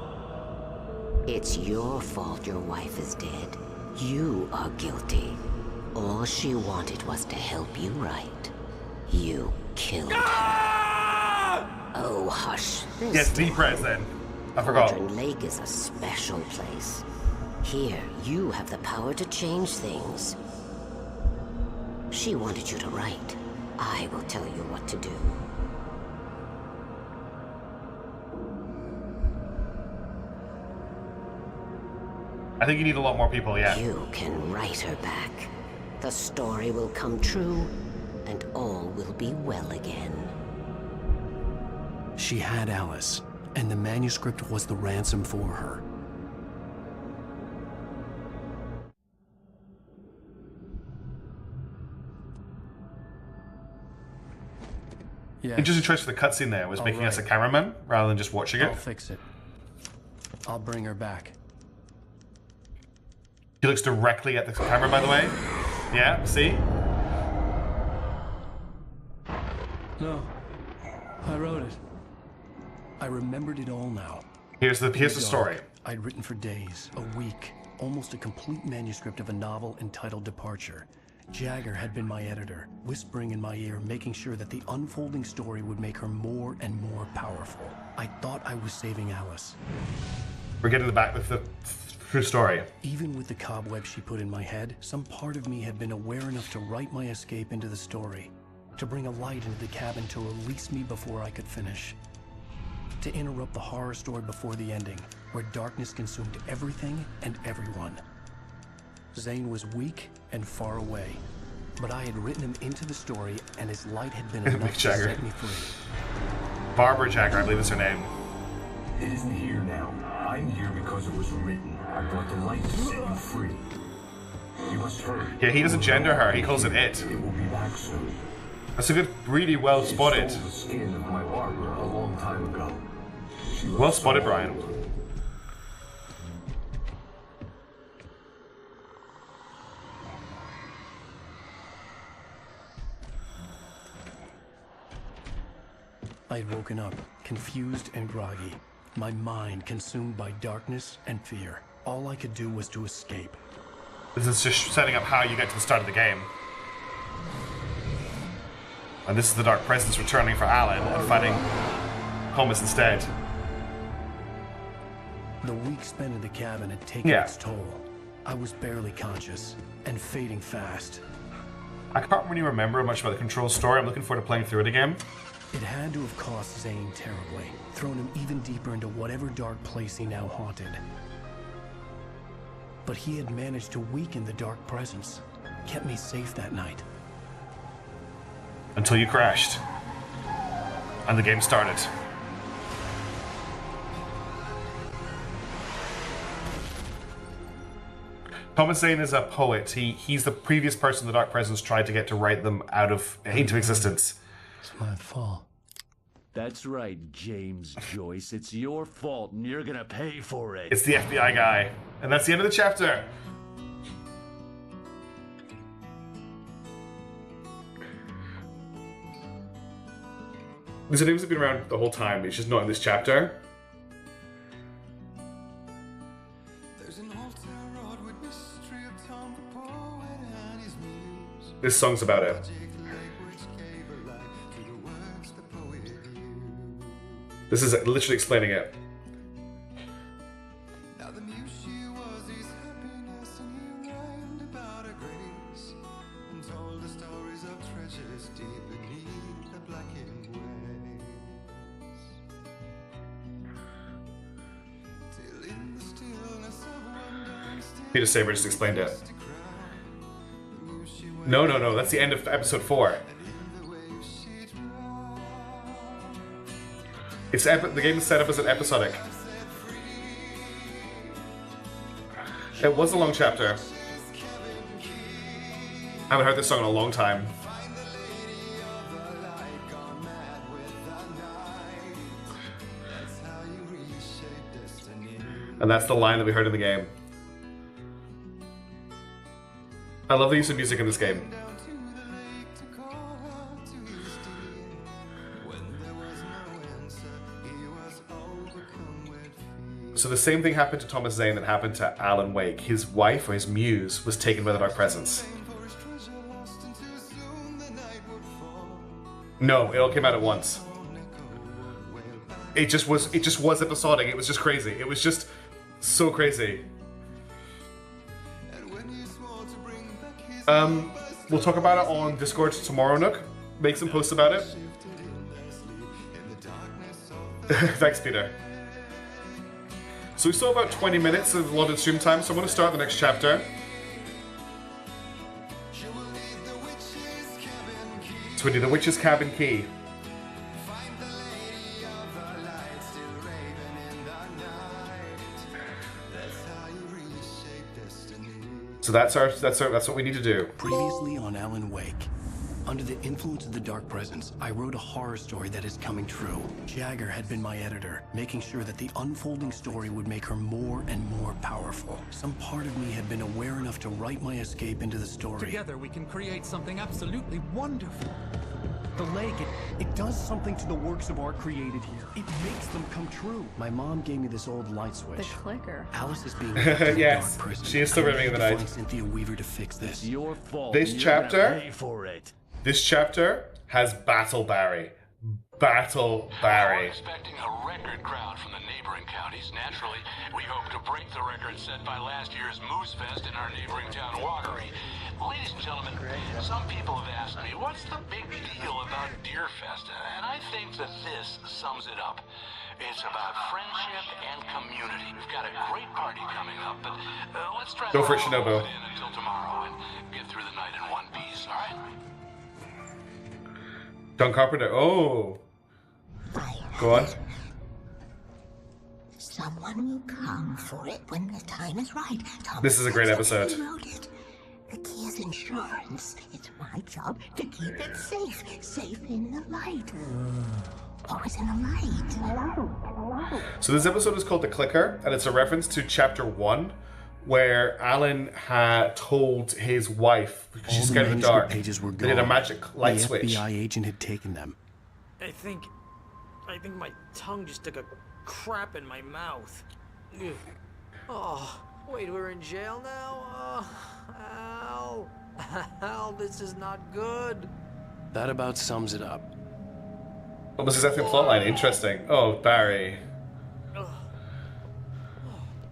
It's your fault your wife is dead. You are guilty. All she wanted was to help you right. You killed her. Oh, hush. Yes, the Prez then. I forgot. Cauldron Lake is a special place. Here, you have the power to change things. She wanted you to write. I will tell you what to do. I think you need a lot more people, yeah. You can write her back. The story will come true, and all will be well again. She had Alice, and the manuscript was the ransom for her. Yeah. Interesting choice for the cutscene there was making us a cameraman rather than just watching it. I'll fix it. I'll bring her back. He looks directly at the camera, by the way. Yeah, see? No. I wrote it. I remembered it all now. Here's the story. I'd written for days, a week, almost a complete manuscript of a novel entitled Departure. Jagger had been my editor, whispering in my ear, making sure that the unfolding story would make her more and more powerful. I thought I was saving Alice. We're getting the back with the true story. Even with the cobweb she put in my head, some part of me had been aware enough to write my escape into the story, to bring a light into the cabin to release me before I could finish, to interrupt the horror story before the ending, where darkness consumed everything and everyone. Zane was weak and far away, but I had written him into the story, and his light had been enough to set me free. Barbara Jagger, I believe is her name. It isn't here now. I'm here because it was written. I brought the light to set you free. You must hurry. Yeah, he doesn't gender her. He calls it it. It will be back soon. That's a good, really well spotted. Stole the skin of my barber a long time ago. Well spotted, Brian. I had woken up, confused and groggy, my mind consumed by darkness and fear. All I could do was to escape. This is just setting up how you get to the start of the game. And this is the Dark Presence returning for Alan and fighting Thomas instead. The week spent in the cabin had taken its toll. I was barely conscious and fading fast. I can't really remember much about the Control story. I'm looking forward to playing through it again. It had to have cost Zane terribly, thrown him even deeper into whatever dark place he now haunted. But he had managed to weaken the Dark Presence, kept me safe that night. Until you crashed. And the game started. Thomas Zane is a poet. He's the previous person the Dark Presence tried to get to write them out of into existence. It's my fault. That's right, James Joyce. It's your fault, and you're gonna pay for it. It's the FBI guy. And that's the end of the chapter. These names have been around the whole time. It's just not in this chapter. This song's about it. This is literally explaining it. Peter Saber just explained it. No, that's the end of episode 4. It's the game is set up as an episodic. It was a long chapter. I haven't heard this song in a long time. And that's the line that we heard in the game. I love the use of music in this game. So the same thing happened to Thomas Zane that happened to Alan Wake. His wife, or his muse, was taken by the Dark Presence. No, it all came out at once. It just was episodic. It was just crazy. It was just so crazy. We'll talk about it on Discord tomorrow, Nook. Make some posts about it. Thanks, Peter. So we saw about 20 minutes of allotted stream time, so I'm going to start the next chapter. So we do the Witch's Cabin Key. So that's what we need to do. Previously on Alan Wake. Under the influence of the Dark Presence, I wrote a horror story that is coming true. Jagger had been my editor, making sure that the unfolding story would make her more and more powerful. Some part of me had been aware enough to write my escape into the story. Together we can create something absolutely wonderful. The lake, it does something to the works of art created here. It makes them come true. My mom gave me this old light switch. The clicker. Alice is being kept in a Yes, dark prison. she is still living in the I need to night. find Cynthia Weaver to fix this. It's your fault. This You're chapter- gonna pay for it. This chapter has Battle Barry. Battle We're Barry. expecting a record crowd from the neighboring counties. Naturally, we hope to break the record set by last year's Moose Fest in our neighboring town, Watery. Ladies and gentlemen, some people have asked me, what's the big deal about Deer Fest? And I think that this sums it up. It's about friendship and community. We've got a great party coming up, but let's try Go to for it, hold Shinobu. it in until tomorrow and get through the night in one piece, all right? John Carpenter. Oh. Go on. Someone will come for it when the time is right. This is a great episode. He wrote it. The key is insurance. It's my job to keep it safe. Safe in the light. Always in the light. So this episode is called The Clicker, and it's a reference to chapter 1, where Alan had told his wife, because she's All scared of the manuscript dark, pages were they did a gone. magic light the switch. FBI agent had taken them. I think my tongue just took a crap in my mouth. Ugh. Oh, wait, we're in jail now? Al. Al, this is not good. That about sums it up. Almost exactly the plotline. Interesting. Oh, Barry.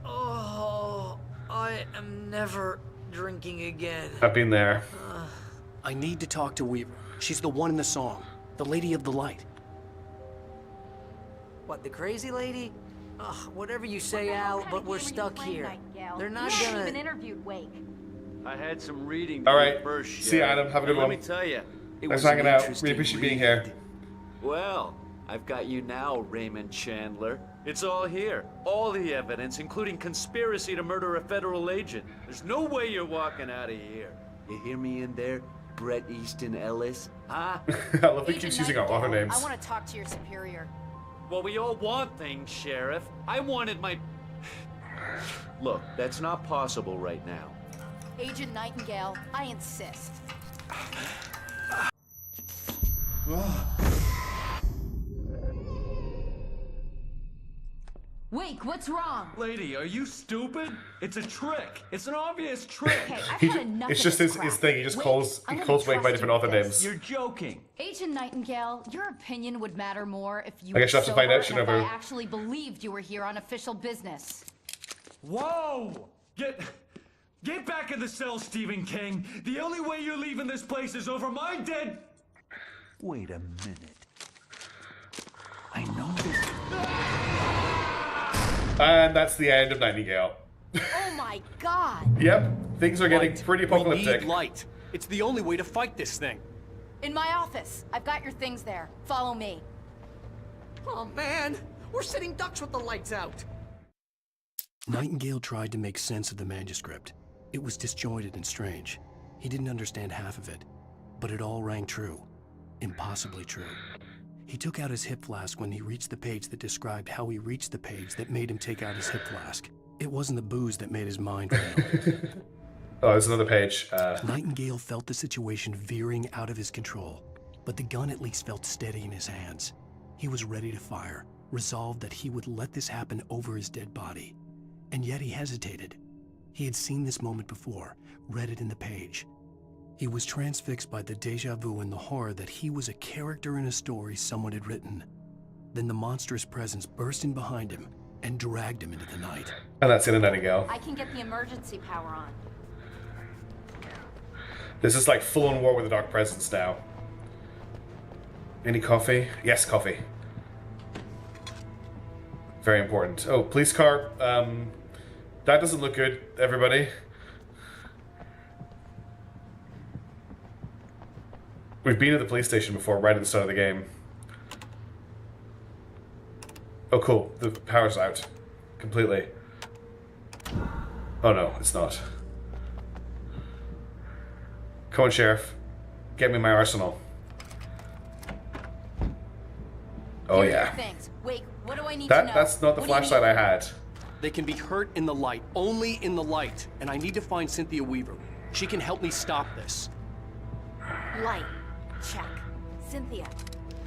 Oh, I am never drinking again. I've been there. I need to talk to Weaver. She's the one in the song. The Lady of the Light. What, the crazy lady? Ugh, whatever you say, Al, but we're stuck here. They're not You gonna... haven't even interviewed Wake. I had some reading. All to right. do first, See you, Sheriff. Adam. Have a good And one. Let me tell you, it Thanks was for hanging an out. interesting Really appreciate you being here. Well, I've got you now, Raymond Chandler. It's all here. All the evidence, including conspiracy to murder a federal agent. There's no way you're walking out of here. You hear me in there, Bret Easton Ellis? Huh? I love that he keeps using our author names. I want to talk to your superior. Well, we all want things, Sheriff. I wanted my... Look, that's not possible right now. Agent Nightingale, I insist. Wake, what's wrong? Lady, are you stupid? It's a trick. It's an obvious trick. Okay, I've He had ju- enough it's of just this his crap. thing. He just Wake, calls I'm he gonna calls Wake by trust different you author with this. names. You're joking. Agent Nightingale, your opinion would matter more if you I guess were you'll have to find out, sober and if I Shinobu. actually believed you were here on official business. Whoa! Get back in the cell, Stephen King. The only way you're leaving this place is over my dead... Wait a minute. I know this... And that's the end of Nightingale. Oh my god! Yep, things are getting Light. pretty We apocalyptic. need light. It's the only way to fight this thing. In my office. I've got your things there. Follow me. Oh man, we're sitting ducks with the lights out. Nightingale tried to make sense of the manuscript. It was disjointed and strange. He didn't understand half of it, but it all rang true. Impossibly true. He took out his hip flask when he reached the page that described how he reached the page that made him take out his hip flask. It wasn't the booze that made his mind fail. Oh, there's another page. Nightingale felt the situation veering out of his control, but the gun at least felt steady in his hands. He was ready to fire, resolved that he would let this happen over his dead body. And yet he hesitated. He had seen this moment before, read it in the page. He was transfixed by the deja vu and the horror that he was a character in a story someone had written. Then the monstrous presence burst in behind him and dragged him into the night. And that's in a Nightingale. I can get the emergency power on. This is like full on war with the dark presence now. Any coffee? Yes, coffee. Very important. Oh, police car. That doesn't look good, everybody. We've been at the police station before, right at the start of the game. Oh, cool. The power's out. Completely. Oh no, it's not. Come on, Sheriff. Get me my arsenal. Oh Here are your yeah. things. Wait, what do I need to know? That's not the What do you flashlight need? I had. They can be hurt in the light, only in the light. And I need to find Cynthia Weaver. She can help me stop this. Light. Check. Cynthia.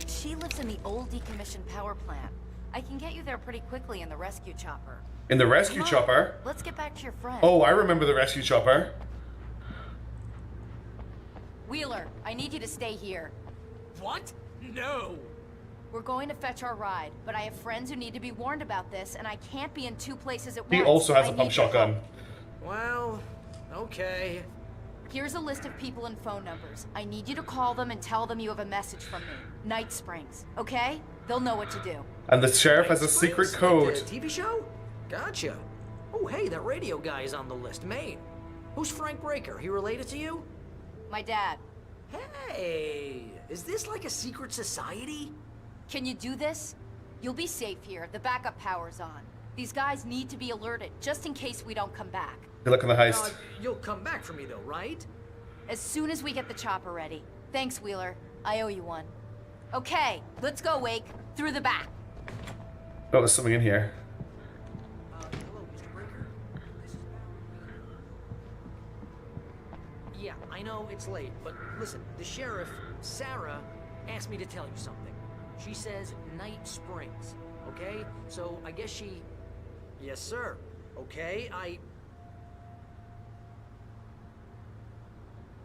She lives in the old decommissioned power plant. I can get you there pretty quickly in the rescue chopper. In the rescue Come on, chopper? let's get back to your friend. Oh, I remember the rescue chopper. Wheeler, I need you to stay here. What? No. We're going to fetch our ride, but I have friends who need to be warned about this, and I can't be in two places at once. He also has I a pump need your shotgun. help. Well, okay. Here's a list of people and phone numbers. I need you to call them and tell them you have a message from me. Night Springs, okay? They'll know what to do. And the sheriff has a secret code. The TV show? Gotcha. Oh, hey, that radio guy is on the list. Maine. Who's Frank Breaker? He related to you? My dad. Hey, is this like a secret society? Can you do this? You'll be safe here. The backup power's on. These guys need to be alerted, just in case we don't come back. Good luck on the heist. You'll come back for me, though, right? As soon as we get the chopper ready. Thanks, Wheeler. I owe you one. Okay, let's go, Wake. Through the back. Oh, there's something in here. Hello, Mr. Breaker. Yeah, I know it's late, but listen, the sheriff, Sarah, asked me to tell you something. She says Night Springs, okay? So I guess she... Yes, sir. Okay,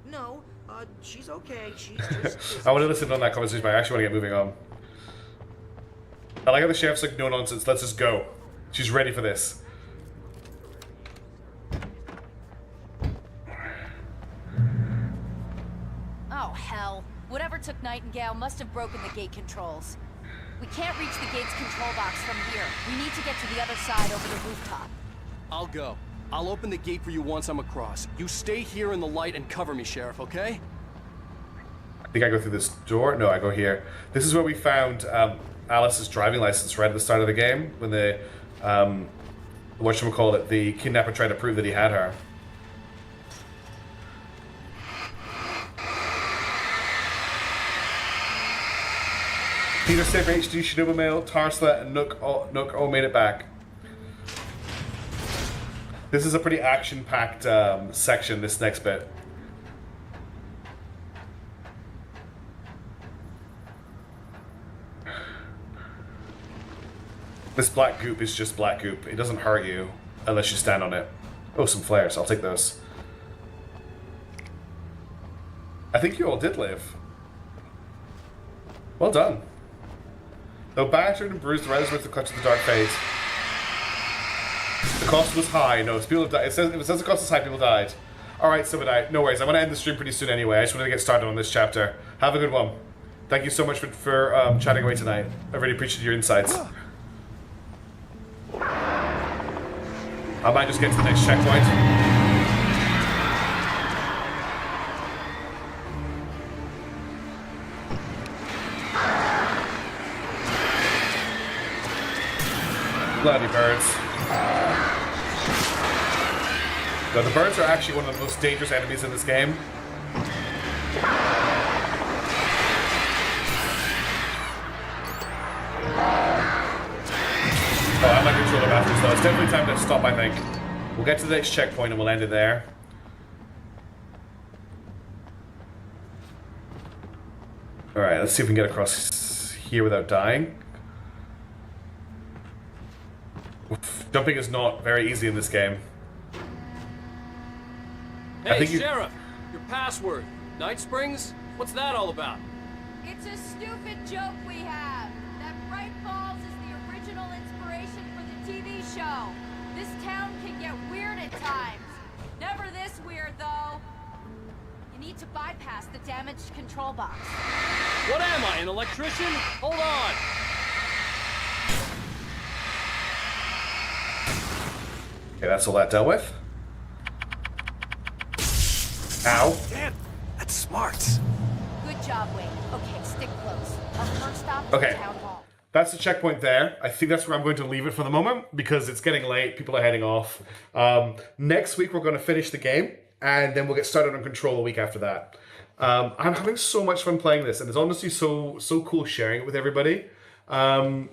No, she's okay. She's just... I want to listen on that conversation, but I actually want to get moving on. I like how the sheriff's like, no nonsense, let's just go. She's ready for this. Oh, hell. Whatever took Nightingale must have broken the gate controls. We can't reach the gate's control box from here. We need to get to the other side over the rooftop. I'll go. I'll open the gate for you once I'm across. You stay here in the light and cover me, Sheriff, okay? I think I go through this door. No, I go here. This is where we found Alice's driving license right at the start of the game when the whatchamacallit, the kidnapper tried to prove that he had her. Peter Saber HD, Shinobu Mail, Tarsla, and Nook all made it back. This is a pretty action-packed section, this next bit. This black goop is just black goop. It doesn't hurt you unless you stand on it. Oh, some flares. I'll take those. I think you all did live. Well done. Though battered and bruised, the riders with the clutch of the dark fate. The cost was high. No, people have died. It says the cost was high, people died. Alright, so no worries. I want to end the stream pretty soon anyway. I just wanted to get started on this chapter. Have a good one. Thank you so much for chatting away tonight. I really appreciate your insights. I might just get to the next checkpoint. Bloody birds. No, the birds are actually one of the most dangerous enemies in this game. Oh, I'm not controlling the batteries though. It's definitely time to stop, I think. We'll get to the next checkpoint and we'll end it there. Alright, let's see if we can get across here without dying. Oof, jumping is not very easy in this game. Hey, Sheriff! Your password. Night Springs? What's that all about? It's a stupid joke we have. That Bright Falls is the original inspiration for the TV show. This town can get weird at times. Never this weird, though. You need to bypass the damaged control box. What am I, an electrician? Hold on! Okay, that's all that dealt with. Ow. Damn, that's smart. Good job, Wade. Okay, stick close. Our first stop is Okay. the town hall. That's the checkpoint there. I think that's where I'm going to leave it for the moment because it's getting late. People are heading off. Next week, we're going to finish the game and then we'll get started on Control a week after that. I'm having so much fun playing this and it's honestly so cool sharing it with everybody. I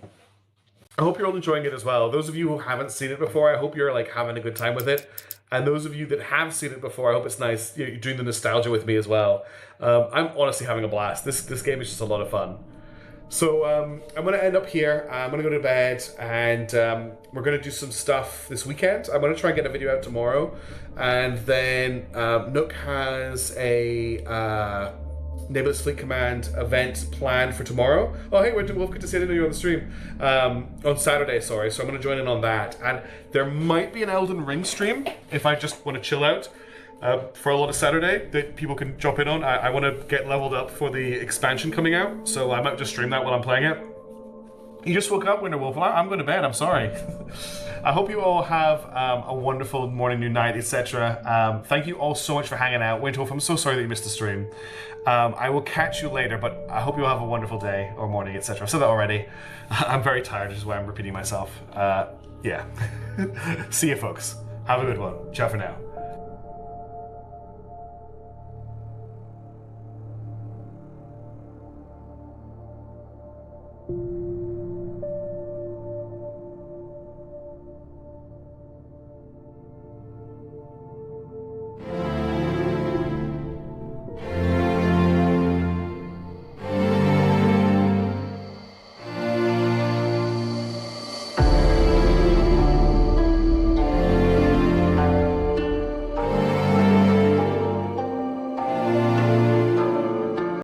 hope you're all enjoying it as well. Those of you who haven't seen it before, I hope you're like having a good time with it. And those of you that have seen it before, I hope it's nice, you're doing the nostalgia with me as well. I'm honestly having a blast. This game is just a lot of fun. So I'm going to end up here. I'm going to go to bed, and we're going to do some stuff this weekend. I'm going to try and get a video out tomorrow. And then Nook has a Nebulous Fleet Command event planned for tomorrow. Oh, hey, Winter Wolf, good to see you. I didn't know you were on the stream. On Saturday, sorry. So I'm going to join in on that. And there might be an Elden Ring stream if I just want to chill out for a lot of Saturday that people can jump in on. I want to get leveled up for the expansion coming out, so I might just stream that while I'm playing it. You just woke up, Winter Wolf. I'm going to bed. I'm sorry. I hope you all have a wonderful morning, new night, etc. Thank you all so much for hanging out. Winter Wolf, I'm so sorry that you missed the stream. I will catch you later, but I hope you all have a wonderful day or morning, etc. I've said that already. I'm very tired, which is why I'm repeating myself. Yeah. See you, folks. Have a good one. Ciao for now.